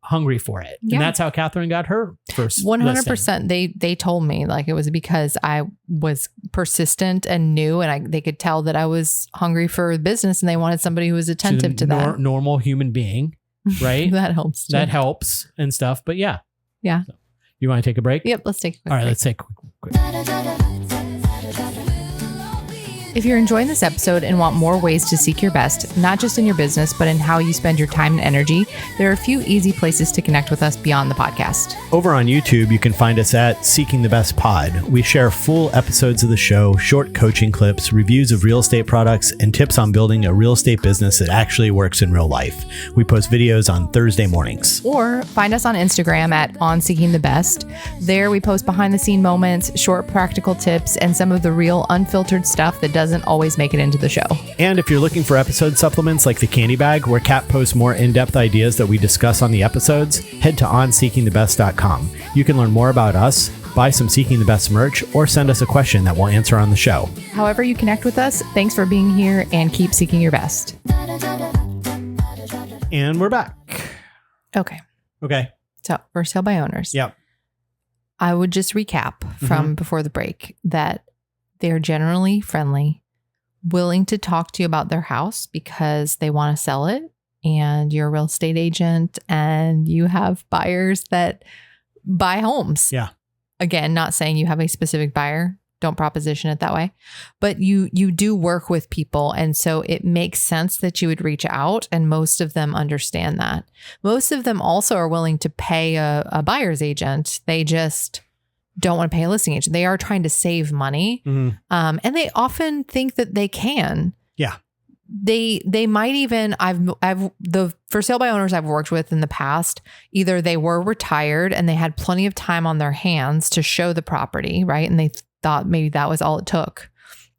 hungry for it.
Yeah.
And that's how Kathryn got her first
100%.
listing.
They told me like it was because I was persistent and new, and they could tell that I was hungry for business, and they wanted somebody who was attentive to that.
Normal human being, right?
That helps too.
That helps and stuff. But yeah.
Yeah.
So, you want to take a break?
Yep. Let's take a quick
All right,
break.
let's take a quick.
If you're enjoying this episode and want more ways to seek your best, not just in your business, but in how you spend your time and energy, there are a few easy places to connect with us beyond the podcast.
Over on YouTube, you can find us at Seeking the Best Pod. We share full episodes of the show, short coaching clips, reviews of real estate products, and tips on building a real estate business that actually works in real life. We post videos on Thursday mornings.
Or find us on Instagram at On Seeking the Best. There we post behind the scene moments, short practical tips, and some of the real unfiltered stuff that doesn't always make it into the show.
And if you're looking for episode supplements like the Candy Bag, where Kat posts more in-depth ideas that we discuss on the episodes, head to onseekingthebest.com. You can learn more about us, buy some Seeking the Best merch, or send us a question that we'll answer on the show.
However you connect with us, thanks for being here and keep seeking your best.
And we're back.
Okay. So for sale by owners.
Yep.
I would just recap from before the break that they're generally friendly, willing to talk to you about their house because they want to sell it, and you're a real estate agent and you have buyers that buy homes.
Yeah.
Again, not saying you have a specific buyer. Don't proposition it that way. But you do work with people. And so it makes sense that you would reach out, and most of them understand that. Most of them also are willing to pay a buyer's agent. They just don't want to pay a listing agent. They are trying to save money. And they often think that they can.
Yeah.
They might even, the for sale by owners I've worked with in the past, either they were retired and they had plenty of time on their hands to show the property, right? And they thought maybe that was all it took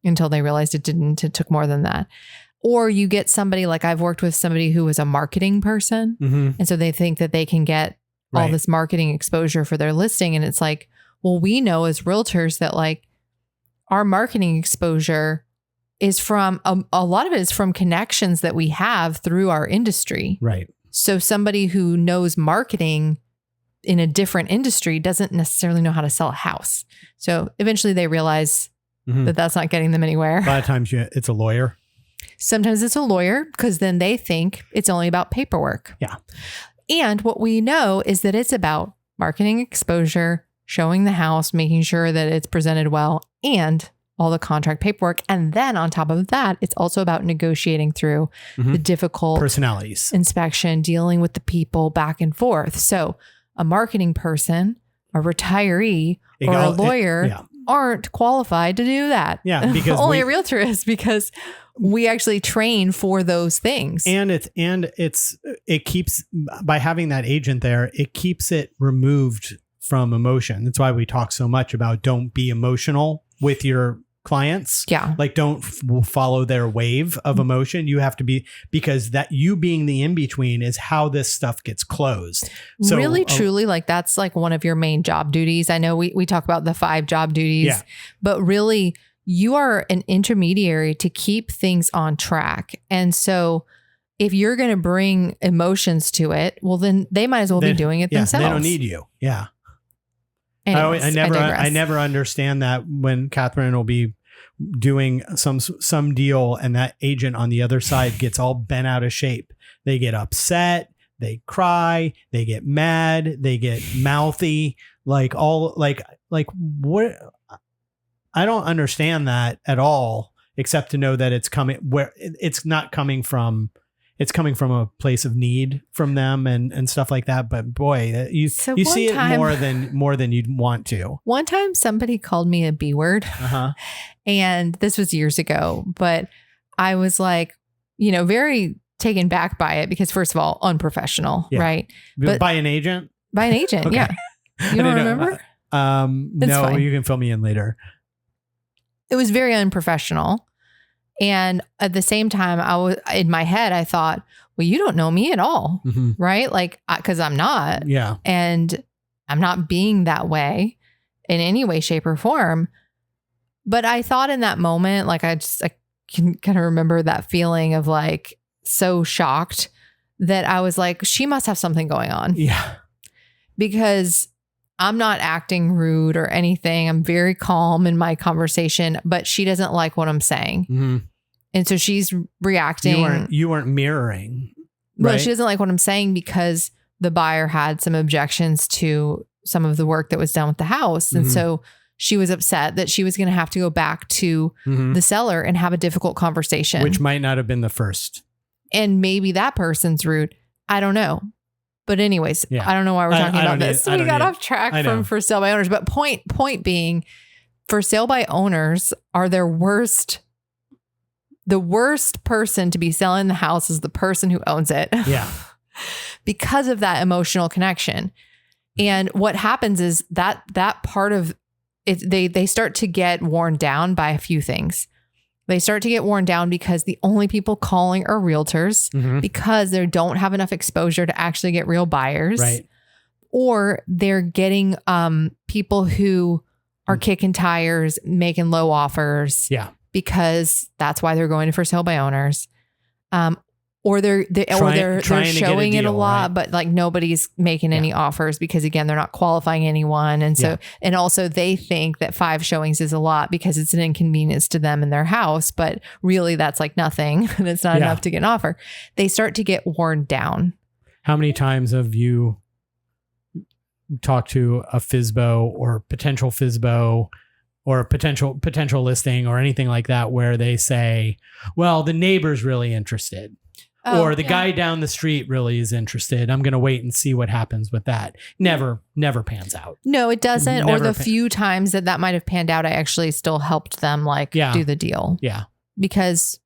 until they realized it didn't. It took more than that. Or you get somebody like I've worked with somebody who was a marketing person. And so they think that they can get all this marketing exposure for their listing. And it's like, well, we know as realtors that like our marketing exposure is from a lot of it is from connections that we have through our industry.
Right.
So somebody who knows marketing in a different industry doesn't necessarily know how to sell a house. So eventually they realize that that's not getting them anywhere.
A lot of times it's a lawyer.
Sometimes it's a lawyer because then they think it's only about paperwork.
Yeah.
And what we know is that it's about marketing exposure, showing the house, making sure that it's presented well, and all the contract paperwork. And then on top of that, it's also about negotiating through the difficult
personalities,
inspection, dealing with the people back and forth. So a marketing person, a retiree, or a lawyer aren't qualified to do that.
Yeah, because
only a realtor is, because we actually train for those things.
And it keeps, by having that agent there, it keeps it removed from emotion. That's why we talk so much about don't be emotional with your clients.
Yeah.
Like don't follow their wave of emotion. You have to be, because that you being the in-between is how this stuff gets closed. So
really, truly, like that's like one of your main job duties. I know we talk about the 5 job duties, but really you are an intermediary to keep things on track. And so if you're going to bring emotions to it, well, then they might as well be doing it themselves.
They don't need you. Yeah.
Anyways,
I never understand that when Kathryn will be doing some deal and that agent on the other side gets all bent out of shape. They get upset, they cry, they get mad, they get mouthy, like what? I don't understand that at all, except to know that it's coming where it's not coming from. It's coming from a place of need from them and stuff like that. But boy, you see it more than you'd want to.
One time somebody called me a B word, and this was years ago, but I was like, very taken back by it because first of all, unprofessional, right? But
by an agent?
By an agent,
Okay.
yeah. You don't remember?
No,
fine.
you can fill me in later.
It was very unprofessional. And at the same time, in my head, I thought, well, you don't know me at all, right? Like, because I'm not.
Yeah.
And I'm not being that way in any way, shape, or form. But I thought in that moment, like, I can kind of remember that feeling of like so shocked that I was like, she must have something going on.
Yeah.
Because I'm not acting rude or anything. I'm very calm in my conversation, but she doesn't like what I'm saying. And so she's reacting.
You weren't mirroring.
Well,
right?
she doesn't like what I'm saying because the buyer had some objections to some of the work that was done with the house. And so she was upset that she was going to have to go back to the seller and have a difficult conversation.
Which might not have been the first.
And maybe that person's rude. I don't know. But anyways, I don't know why we're talking about this. We got off track from for sale by owners. But point being, for sale by owners are the worst person to be selling the house is the person who owns it.
Yeah.
Because of that emotional connection. And what happens is that part of it, they start to get worn down by a few things. They start to get worn down because the only people calling are realtors because they don't have enough exposure to actually get real buyers.
Right.
Or they're getting people who are kicking tires, making low offers.
Yeah.
Because that's why they're going to for sale by owners. Or they're showing it a lot, right? But like nobody's making any offers because again, they're not qualifying anyone. And so, and also they think that 5 showings is a lot because it's an inconvenience to them in their house, but really that's like nothing. And it's not enough to get an offer. They start to get worn down.
How many times have you talked to a FSBO or potential FSBO or a potential listing or anything like that where they say, well, the neighbor's really interested. Or the guy down the street really is interested. I'm going to wait and see what happens with that. Never pans out.
No, it doesn't. Or the few times that might have panned out, I actually still helped them do the deal. Yeah. Because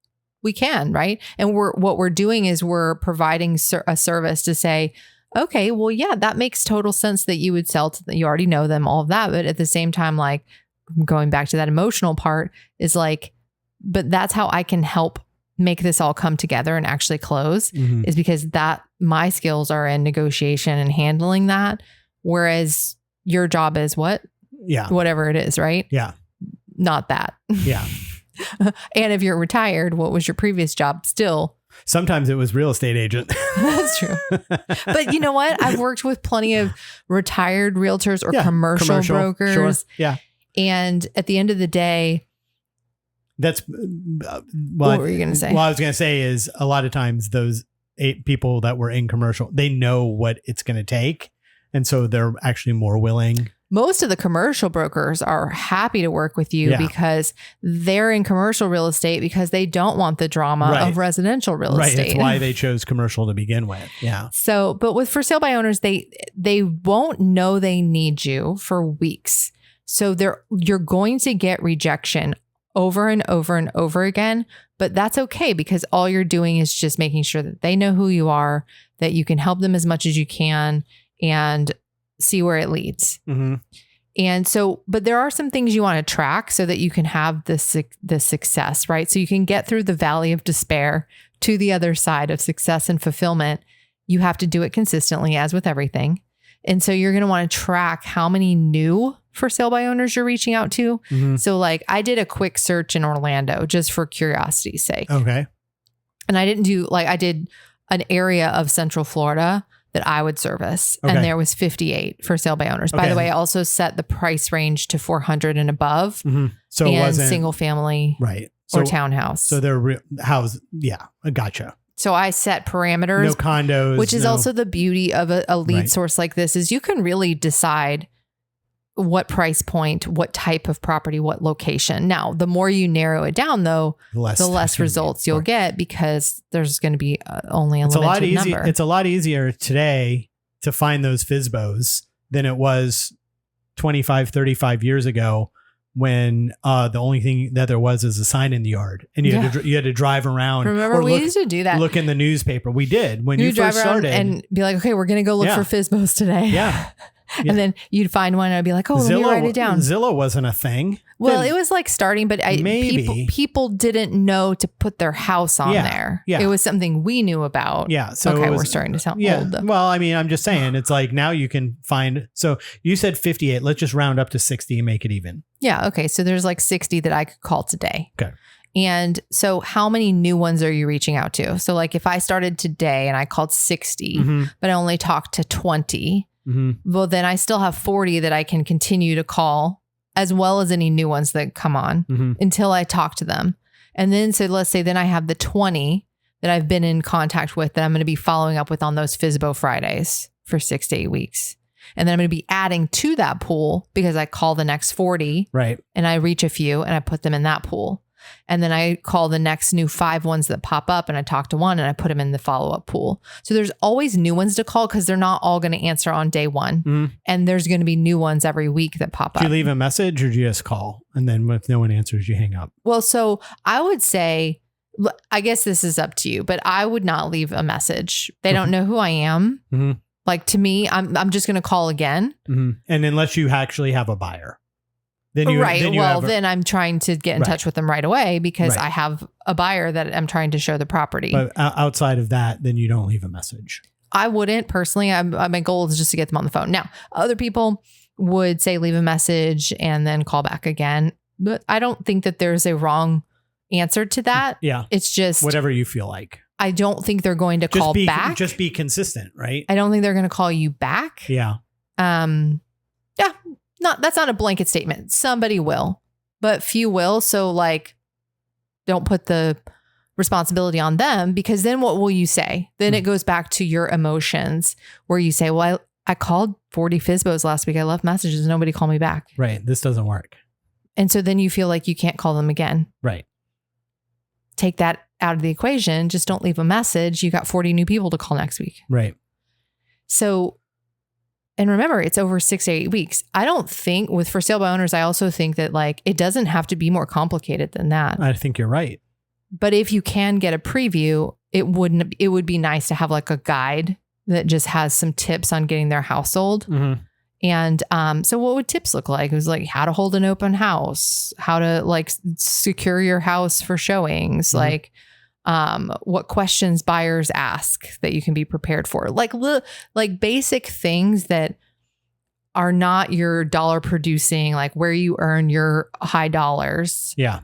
we can, right? And what we're doing is we're providing a service to say, okay, well, yeah, that makes total sense that you would sell to them. You already know them, all of that. But at the same time, like going back to that emotional part is like, but that's how I can help make this all come together and actually close is because that my skills are in negotiation and handling that. Whereas your job is what? Yeah. Whatever it is, right? Yeah. Not that. Yeah. And if you're retired, what was your previous job? Still.
Sometimes it was real estate agent.
That's true. But you know what? I've worked with plenty of retired realtors or commercial brokers. Sure. Yeah. And at the end of the day,
that's
what were you going to say?
What I was going to say is a lot of times those 8 people that were in commercial, they know what it's going to take. And so they're actually more willing.
Most of the commercial brokers are happy to work with you because they're in commercial real estate because they don't want the drama of residential real estate.
Right. That's why they chose commercial to begin with. Yeah.
So, but with for sale by owners, they won't know they need you for weeks. So you're going to get rejection over and over and over again, but that's okay because all you're doing is just making sure that they know who you are, that you can help them as much as you can and see where it leads. And so, but there are some things you want to track so that you can have the success, right? So you can get through the valley of despair to the other side of success and fulfillment. You have to do it consistently, as with everything. And so you're going to want to track how many new for sale by owners you're reaching out to. So like I did a quick search in Orlando just for curiosity's sake. Okay. And I did an area of Central Florida that I would service. Okay. And there was 58 for sale by owners. Okay. By the way, I also set the price range to 400 and above. So it wasn't single family or townhouse.
So they're house. Yeah. I gotcha.
So I set parameters.
No condos.
Which is also the beauty of a lead source like this is you can really decide what price point, what type of property, what location. Now, the more you narrow it down, though, the less results you'll get because there's going to be only a limited number.
It's a lot easier today to find those FSBOs than it was 25, 35 years ago when the only thing that there was is a sign in the yard, and you had to drive around.
Remember, we used to do that.
Look in the newspaper. We did when you
drive
first started,
and be like, okay, we're gonna go look for FSBOs today.
Yeah.
And then you'd find one and I'd be like, oh, let me write it down.
Zillow wasn't a thing.
Well, it was like starting, but people didn't know to put their house on there. Yeah. It was something we knew about.
Yeah. So
okay, we're starting to sound old though.
Well, I mean, I'm just saying it's like now you can find, so you said 58. Let's just round up to 60 and make it even.
Yeah. Okay. So there's like 60 that I could call today.
Okay.
And so how many new ones are you reaching out to? So like if I started today and I called 60, but I only talked to 20, well, then I still have 40 that I can continue to call, as well as any new ones that come on until I talk to them. And then, so let's say then I have the 20 that I've been in contact with that I'm going to be following up with on those FSBO Fridays for 6 to 8 weeks. And then I'm going to be adding to that pool because I call the next 40.
Right.
And I reach a few and I put them in that pool. And then I call the next new 5 ones that pop up and I talk to one and I put them in the follow-up pool. So there's always new ones to call because they're not all going to answer on day one. And there's going to be new ones every week that pop up.
Do you leave a message or do you just call? And then if no one answers, you hang up?
Well, so I would say, I guess this is up to you, but I would not leave a message. They don't know who I am. Like to me, I'm just going to call again.
And unless you actually have a buyer. Then
I'm trying to get in touch with them right away because I have a buyer that I'm trying to show the property.
But outside of that, then you don't leave a message.
I wouldn't personally. My goal is just to get them on the phone. Now, other people would say leave a message and then call back again. But I don't think that there's a wrong answer to that.
Yeah.
It's just
whatever you feel like.
I don't think they're going to call back.
Just be consistent, right?
I don't think they're going to call you back.
Yeah.
Yeah. That's not a blanket statement. Somebody will, but few will. So like, don't put the responsibility on them because then what will you say? Then it goes back to your emotions where you say, well, I called 40 FSBOs last week. I left messages. Nobody called me back.
Right. This doesn't work.
And so then you feel like you can't call them again.
Right.
Take that out of the equation. Just don't leave a message. You got 40 new people to call next week.
Right.
So, and remember, it's over 6 to 8 weeks. I don't think with for sale by owners, I also think that like it doesn't have to be more complicated than that.
I think you're right.
But if you can get a preview, it would be nice to have like a guide that just has some tips on getting their house sold. And so what would tips look like? It was like how to hold an open house, how to like secure your house for showings, like what questions buyers ask that you can be prepared for, like basic things that are not your dollar producing, like where you earn your high dollars.
Yeah.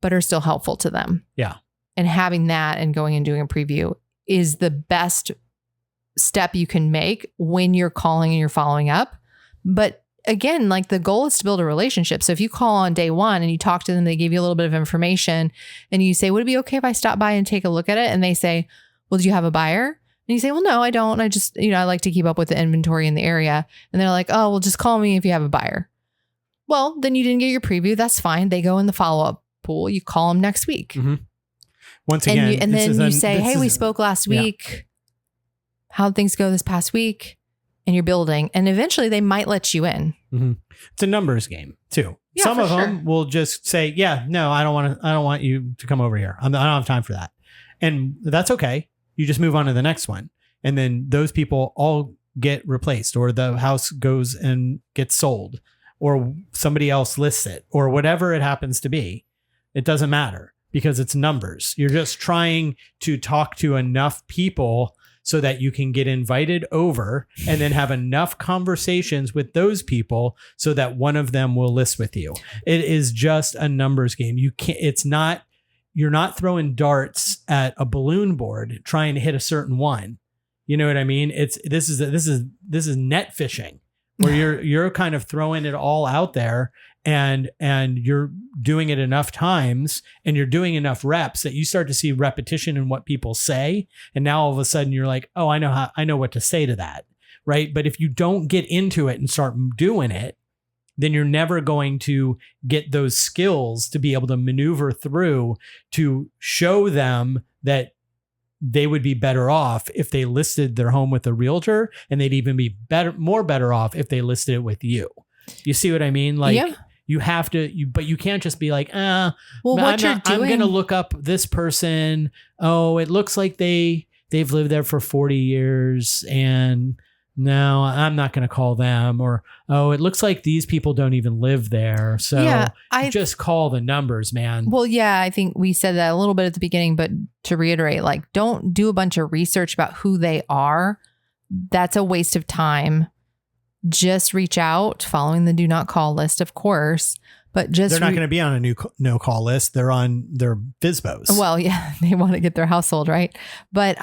But are still helpful to them.
Yeah.
And having that and going and doing a preview is the best step you can make when you're calling and you're following up. But again, like the goal is to build a relationship. So if you call on day one and you talk to them, they give you a little bit of information and you say, would it be okay if I stop by and take a look at it? And they say, well, do you have a buyer? And you say, well, no, I don't. I just, I like to keep up with the inventory in the area. And they're like, oh, well, just call me if you have a buyer. Well, then you didn't get your preview. That's fine. They go in the follow-up pool. You call them next week.
Once again,
and then you say, hey, we spoke last week. How'd things go this past week? And you're building. And eventually they might let you in.
It's a numbers game too.
Yeah,
some of them will just say, yeah, no, I don't want you to come over here. I don't have time for that. And that's okay. You just move on to the next one. And then those people all get replaced, or the house goes and gets sold, or somebody else lists it, or whatever it happens to be. It doesn't matter because it's numbers. You're just trying to talk to enough people so that you can get invited over and then have enough conversations with those people so that one of them will list with you. It is just a numbers game. You're not throwing darts at a balloon board trying to hit a certain one. You know what I mean? This is net fishing where you're kind of throwing it all out there and you're doing it enough times and you're doing enough reps that you start to see repetition in what people say. And now all of a sudden you're like, oh, I know what to say to that. Right. But if you don't get into it and start doing it, then you're never going to get those skills to be able to maneuver through to show them that they would be better off if they listed their home with a realtor, and they'd even be better off if they listed it with you. You see what I mean? Like,
You have to, but you can't just be like,
well, what you're doing,
I'm going to look up this person. Oh, it looks like they've lived there for 40 years and no, I'm not going to call them. Or, oh, it looks like these people don't even live there. So just call the numbers, man.
Well, yeah, I think we said that a little bit at the beginning, but to reiterate, like, don't do a bunch of research about who they are. That's a waste of time. Just reach out, following the do not call list, of course, but just
they're not going to be on a no call list. They're on their FSBOs.
Well, yeah, they want to get their household right, but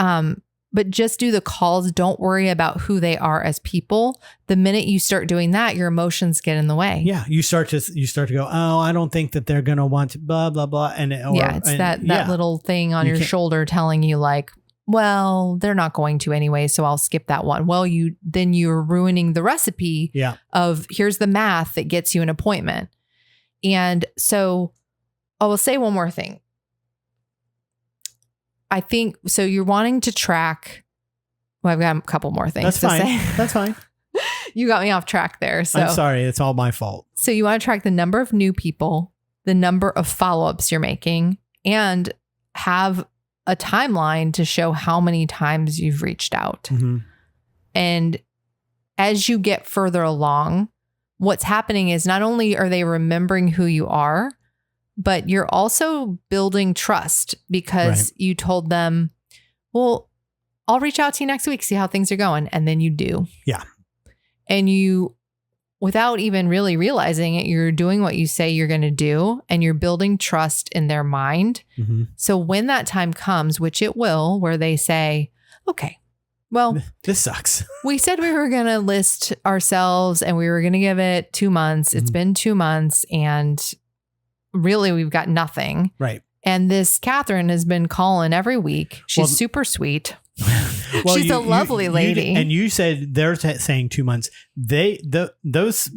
just do the calls. Don't worry about who they are as people. The minute you start doing that, your emotions get in the way.
Yeah, you start to go, oh, I don't think that they're going to want to blah blah blah,
it's that little thing on your shoulder telling you like, well, they're not going to anyway, so I'll skip that one. Well, you're ruining the recipe of here's the math that gets you an appointment. And so I will say one more thing. I think, so you're wanting to track, well, I've got a couple more things to say.
That's fine.
You got me off track there. So
I'm sorry. It's all my fault.
So you want to track the number of new people, the number of follow-ups you're making, and have a timeline to show how many times you've reached out.
Mm-hmm.
And as you get further along, what's happening is not only are they remembering who you are, but you're also building trust because you told them, well, I'll reach out to you next week, see how things are going. And then you do.
Yeah.
And you, without even really realizing it, you're doing what you say you're going to do, and you're building trust in their mind.
Mm-hmm.
So when that time comes, which it will, where they say, okay, well,
this sucks.
We said we were going to list ourselves and we were going to give it 2 months. It's been 2 months and really we've got nothing.
Right.
And this Kathryn has been calling every week. She's super sweet.
Well,
she's a lovely lady.
And you said they're saying 2 months. Those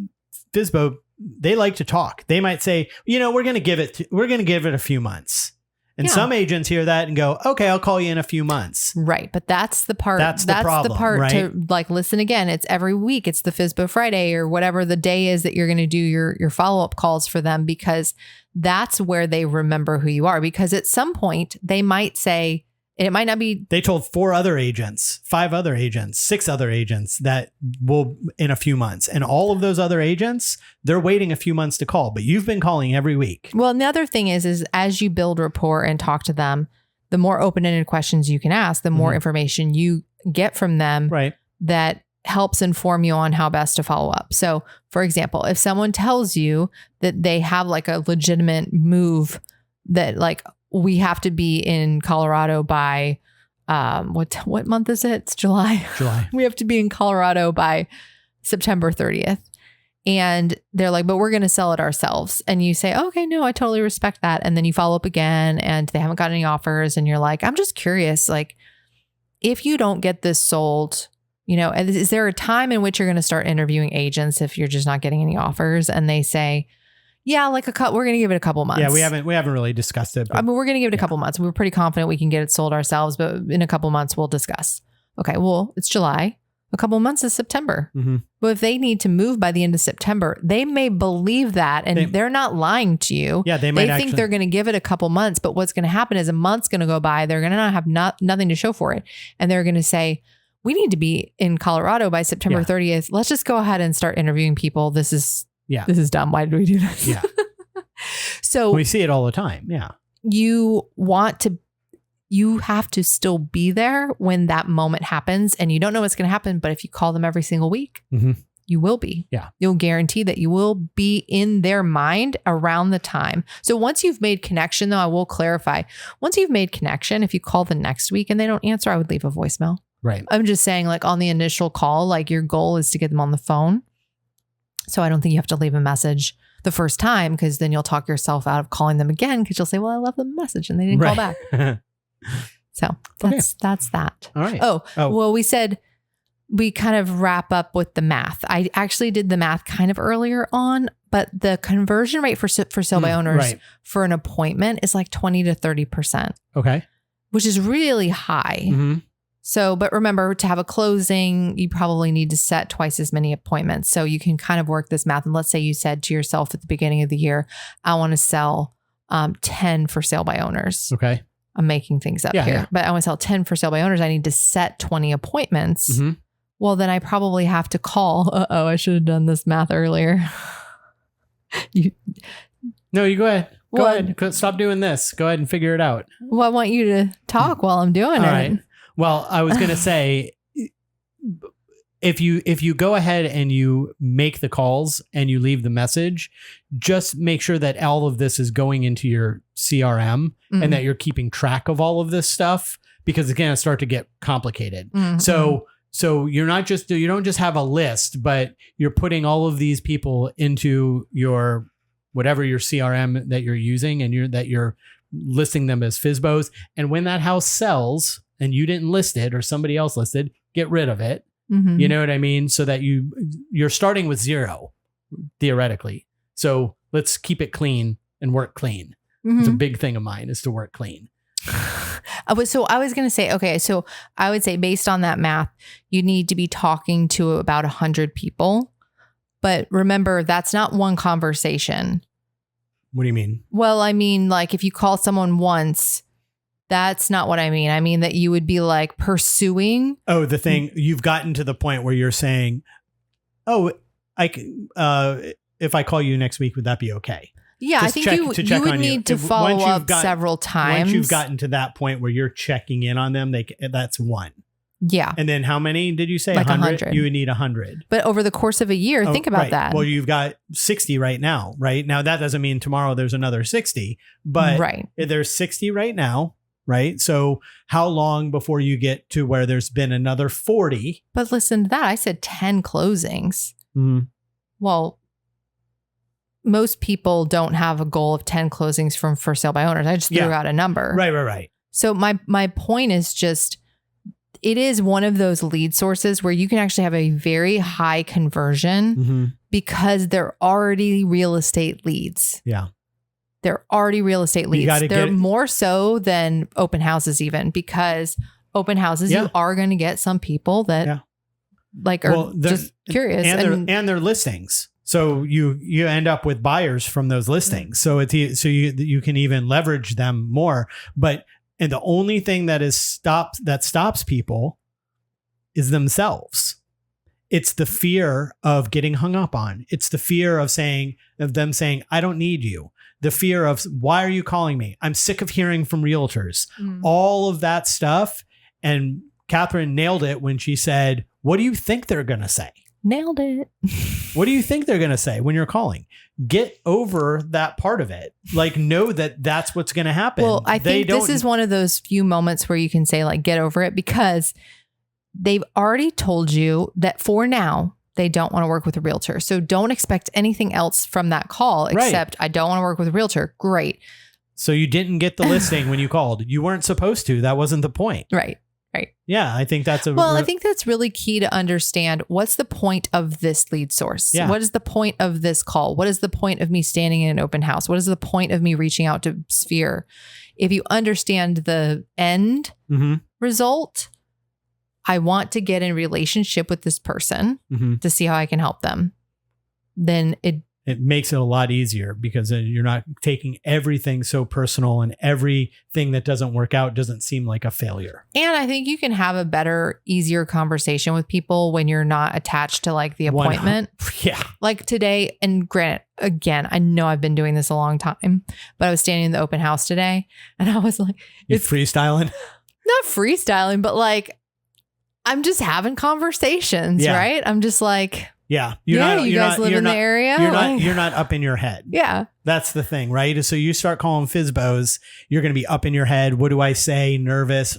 FSBO, they like to talk. They might say, we're going to give it a few months. And some agents hear that and go, okay, I'll call you in a few months.
Right. But that's the part.
That's the problem, right?
To like, listen again. It's every week. It's the FSBO Friday or whatever the day is that you're going to do your follow-up calls for them, because that's where they remember who you are. Because at some point they might say, it might not be.
They told 4 other agents, 5 other agents, 6 other agents that will in a few months. And all of those other agents, they're waiting a few months to call, but you've been calling every week.
Well, another thing is as you build rapport and talk to them, the more open-ended questions you can ask, the more information you get from them.
Right.
That helps inform you on how best to follow up. So for example, if someone tells you that they have like a legitimate move that like, we have to be in Colorado by, what month is it? It's July. We have to be in Colorado by September 30th. And they're like, but we're going to sell it ourselves. And you say, okay, no, I totally respect that. And then you follow up again and they haven't got any offers. And you're like, I'm just curious, like, if you don't get this sold, is there a time in which you're going to start interviewing agents if you're just not getting any offers? And they say, yeah, like we're going to give it a couple months.
Yeah, we haven't really discussed it.
I mean, we're going to give it a couple months. We're pretty confident we can get it sold ourselves, but in a couple months we'll discuss. Okay, well, it's July. A couple months is September.
Mm-hmm.
But if they need to move by the end of September, they may believe that, and they're not lying to you.
Yeah, they
think they're going to give it a couple months, but what's going to happen is a month's going to go by. They're going to not have nothing to show for it, and they're going to say, we need to be in Colorado by September 30th. Let's just go ahead and start interviewing people. This is dumb. Why did we do this?
Yeah.
So
we see it all the time. Yeah.
You have to still be there when that moment happens, and you don't know what's going to happen. But if you call them every single week, you will be.
Yeah.
You'll guarantee that you will be in their mind around the time. So once you've made connection, though, I will clarify, once you've made connection, if you call the next week and they don't answer, I would leave a voicemail.
Right.
I'm just saying, like, on the initial call, like, your goal is to get them on the phone. So I don't think you have to leave a message the first time, because then you'll talk yourself out of calling them again, because you'll say, well, I left them a message and they didn't call back. So that's that.
All right.
Oh, well, we said we kind of wrap up with the math. I actually did the math kind of earlier on, but the conversion rate for sale by owners for an appointment is like 20 to 30%.
Okay.
Which is really high.
Mm-hmm.
So, but remember, to have a closing, you probably need to set twice as many appointments. So you can kind of work this math. And let's say you said to yourself at the beginning of the year, I want to sell 10 for sale by owners.
Okay.
I'm making things up here, but I want to sell 10 for sale by owners. I need to set 20 appointments.
Mm-hmm.
Well, then I probably have to call. I should have done this math earlier.
No, you go ahead. Go
What?
ahead. Stop doing this. Go ahead and figure it out.
Well, I want you to talk while I'm doing
All
it.
right. Well, I was going to say, if you go ahead and you make the calls and you leave the message, just make sure that all of this is going into your CRM and that you're keeping track of all of this stuff, because again, it start to get complicated. So you don't just have a list, but you're putting all of these people into your whatever your CRM that you're using, and you're listing them as FSBOs. And when that house sells and you didn't list it or somebody else listed, get rid of it. You know what I mean? So that you're starting with 0 theoretically. So let's keep it clean and work clean. It's a big thing of mine, is to work clean.
So I was going to say, okay, so I would say based on that math, you need to be talking to about 100 people. But remember, that's not one conversation.
What do you mean?
Well, I mean, like if you call someone once, that's not what I mean. I mean that you would be like pursuing.
Oh, the thing, you've gotten to the point where you're saying, oh, if I call you next week, would that be okay?
Yeah,
Just
I think you would need to follow up several times.
Once you've gotten to that point where you're checking in on them, that's one.
Yeah.
And then how many did you say?
Like 100.
You would need 100.
But over the course of a year, think about
right.
that.
Well, you've got 60 right now, right? Now, that doesn't mean tomorrow there's another 60, but there's 60 right now, right? So how long before you get to where there's been another 40?
But listen to that. I said 10 closings.
Mm-hmm.
Well, most people don't have a goal of 10 closings from for sale by owners. I just threw out a number.
Right.
So my point is just, it is one of those lead sources where you can actually have a very high conversion because they're already real estate leads.
Yeah.
They're already real estate leads. They're more so than open houses even, because open houses, you are going to get some people that are just curious.
And their listings. So you end up with buyers from those listings. So you can even leverage them more. And the only thing that stops people is themselves. It's the fear of getting hung up on. It's the fear of them saying, I don't need you. The fear of, why are you calling me? I'm sick of hearing from realtors. All of that stuff. And Kathryn nailed it when she said, what do you think they're going to say?
Nailed it.
What do you think they're going to say when you're calling? Get over that part of it. Like, know that that's what's going to happen.
Well, I think this is one of those few moments where you can say, like, get over it, because they've already told you that for now, they don't want to work with a realtor. So don't expect anything else from that call except, I don't want to work with a realtor. Great.
So you didn't get the listing when you called. You weren't supposed to. That wasn't the point.
Right.
Yeah, I think that's
I think that's really key to understand. What's the point of this lead source?
Yeah.
What is the point of this call? What is the point of me standing in an open house? What is the point of me reaching out to Sphere? If you understand the end result, I want to get in relationship with this person to see how I can help them. Then it
makes it a lot easier, because you're not taking everything so personal, and everything that doesn't work out doesn't seem like a failure.
And I think you can have a better, easier conversation with people when you're not attached to like the appointment.
Yeah.
Like today, and granted, again, I know I've been doing this a long time, but I was standing in the open house today and I was like,
it's freestyling.
Not freestyling, but like, I'm just having conversations, right? I'm just like,
you guys
live in the area.
You're not up in your head.
Yeah.
That's the thing, right? So you start calling FSBOs, you're going to be up in your head. What do I say? Nervous,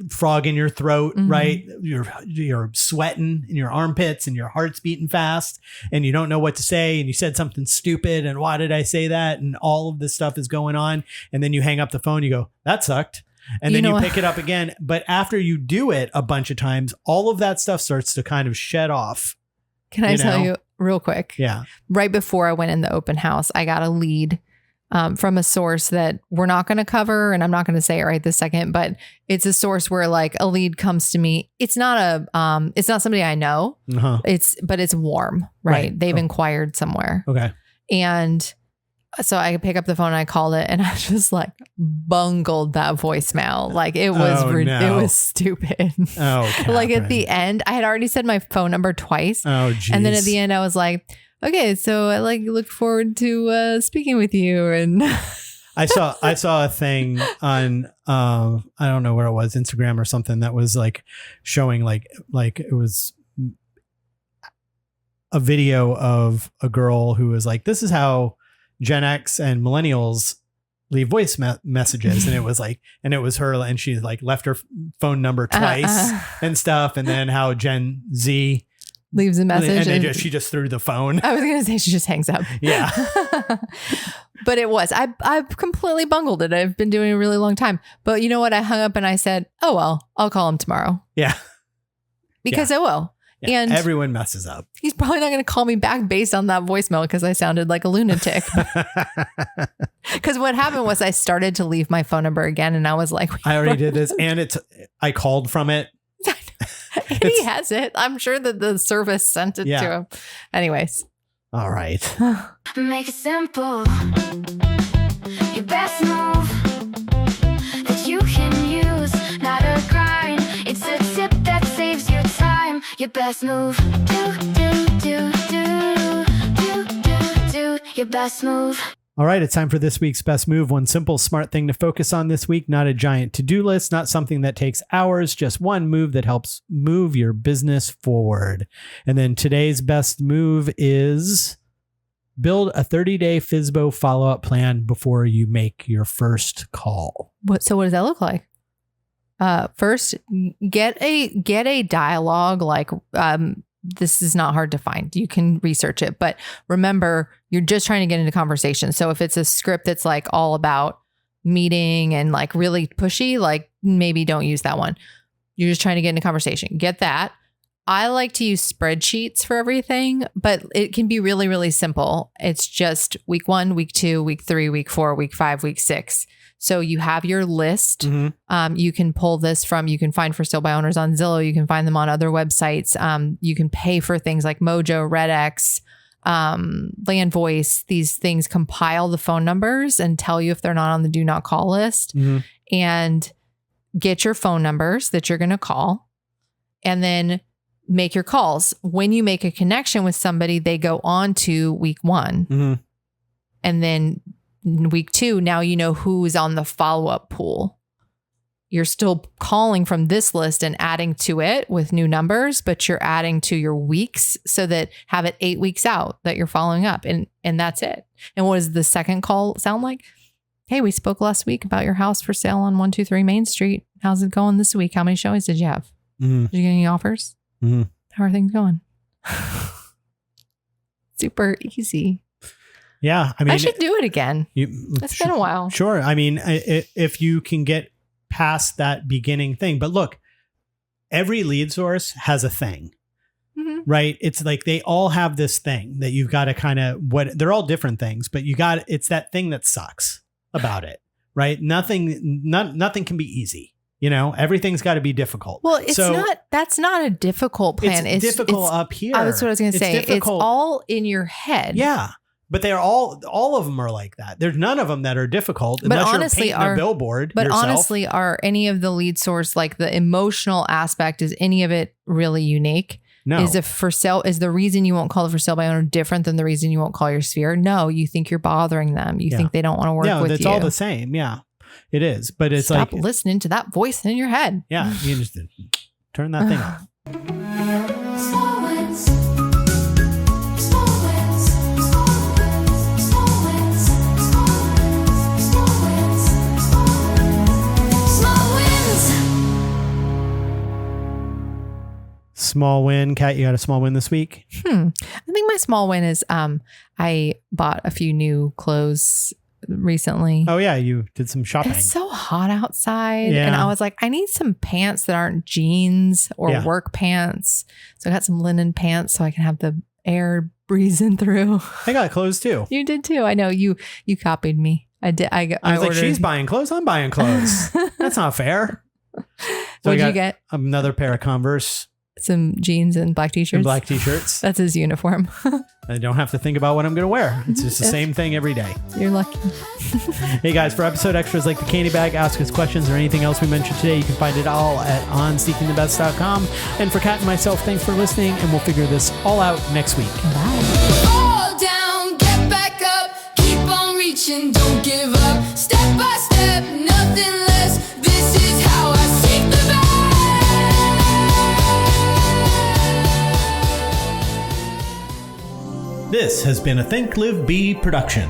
frog in your throat, right? You're sweating in your armpits and your heart's beating fast and you don't know what to say. And you said something stupid. And why did I say that? And all of this stuff is going on. And then you hang up the phone, you go, that sucked. And then you pick it up again. But after you do it a bunch of times, all of that stuff starts to kind of shed off.
Can I tell you real quick?
Yeah.
Right before I went in the open house, I got a lead from a source that we're not going to cover, and I'm not going to say it right this second, but it's a source where like a lead comes to me. It's not somebody I know. But it's warm, right? They've inquired somewhere.
Okay.
And so I pick up the phone and I called it, and I just like bungled that voicemail. Like it was, it was stupid.
Oh,
like at the end, I had already said my phone number twice.
Oh, geez.
And then at the end, I was like, okay, so I like look forward to speaking with you. And
I saw a thing on I don't know where it was, Instagram or something, that was like showing like it was a video of a girl who was like, this is how Gen X and millennials leave voice messages. And it was like, and it was her, and she like left her phone number twice and stuff. And then how Gen Z
leaves a message,
and she just threw the phone.
I was gonna say she just hangs up.
Yeah.
But it was, I completely bungled it. I've been doing it a really long time. But you know what? I hung up and I said, oh well, I'll call him tomorrow.
Yeah.
Because I will.
Yeah.
And
everyone messes up.
He's probably not going to call me back based on that voicemail because I sounded like a lunatic. Because what happened was I started to leave my phone number again, and I was like,
I already did this, and I called from it.
And he has it. I'm sure that the service sent it to him. Anyways.
All right.
Make it simple. Your best move that you can use. Not a grind. It's a tip that saves you time. Your best move. Do your best move.
All right, it's time for this week's best move. One simple, smart thing to focus on this week. Not a giant to-do list, not something that takes hours, just one move that helps move your business forward. And then today's best move is build a 30-day FSBO follow-up plan before you make your first call.
So what does that look like? First, get a dialogue like this is not hard to find. You can research it. But remember, you're just trying to get into conversation. So if it's a script that's like all about meeting and like really pushy, like maybe don't use that one. You're just trying to get into conversation. Get that. I like to use spreadsheets for everything, but it can be really, really simple. It's just week 1, week 2, week 3, week 4, week 5, week 6. So you have your list. Mm-hmm. You can pull this from, you can find for sale by owners on Zillow. You can find them on other websites. You can pay for things like Mojo, RedX, Land Voice. These things compile the phone numbers and tell you if they're not on the do not call list. Mm-hmm. And get your phone numbers that you're going to call. And then make your calls. When you make a connection with somebody, they go on to week 1. Mm-hmm. And then week 2, now you know who's on the follow-up pool. You're still calling from this list and adding to it with new numbers, but you're adding to your weeks so that have it 8 weeks out that you're following up. And that's it. And what does the second call sound like? Hey, we spoke last week about your house for sale on 123 Main Street. How's it going this week? How many showings did you have? Mm-hmm. Did you get any offers? Mm-hmm. How are things going? Super easy.
Yeah. I mean,
I should do it again. It's been a while.
Sure. I mean, if you can get past that beginning thing, but look, every lead source has a thing, mm-hmm. right? It's like they all have this thing that you've got to kind of they're all different things, but it's that thing that sucks about it, right? Nothing can be easy. You know, everything's got to be difficult.
Well, that's not a difficult plan.
It's difficult up here.
That's what I was going to say.
Difficult.
It's all in your head.
Yeah. But they're all of them are like that. There's none of them that are difficult unless you're painting a billboard yourself.
Honestly, are any of the lead source, like the emotional aspect, is any of it really unique?
No.
Is the reason you won't call the for sale by owner different than the reason you won't call your sphere? No, you think you're bothering them. You think they don't want to work with you.
Yeah, it's all the same. Yeah, it is. But it's
Stop listening to that voice in your head.
Yeah, you just turn that thing off. Small win. Kat, you got a small win this week?
I think my small win is I bought a few new clothes recently.
Oh yeah, you did some shopping.
It's so hot outside. Yeah. And I was like, I need some pants that aren't jeans or work pants. So I got some linen pants so I can have the air breezing through.
I got clothes too.
You did too. I know you copied me. I did. I
was like,
ordered-
she's buying clothes. I'm buying clothes. That's not fair. So
What'd you get?
Another pair of Converse
Some jeans and black t-shirts.
and black t-shirts.
That's his uniform.
I don't have to think about what I'm going to wear. It's just the same thing every day.
You're lucky.
Hey guys, for episode extras like the candy bag, ask us questions, or anything else we mentioned today, you can find it all at onseekingthebest.com. And for Kat and myself, thanks for listening, and we'll figure this all out next week.
Bye.
Fall down, get back up, keep on reaching, don't give up. Step by step, nothing less. This is how I seek the best.
This has been a Think, Live, Be production.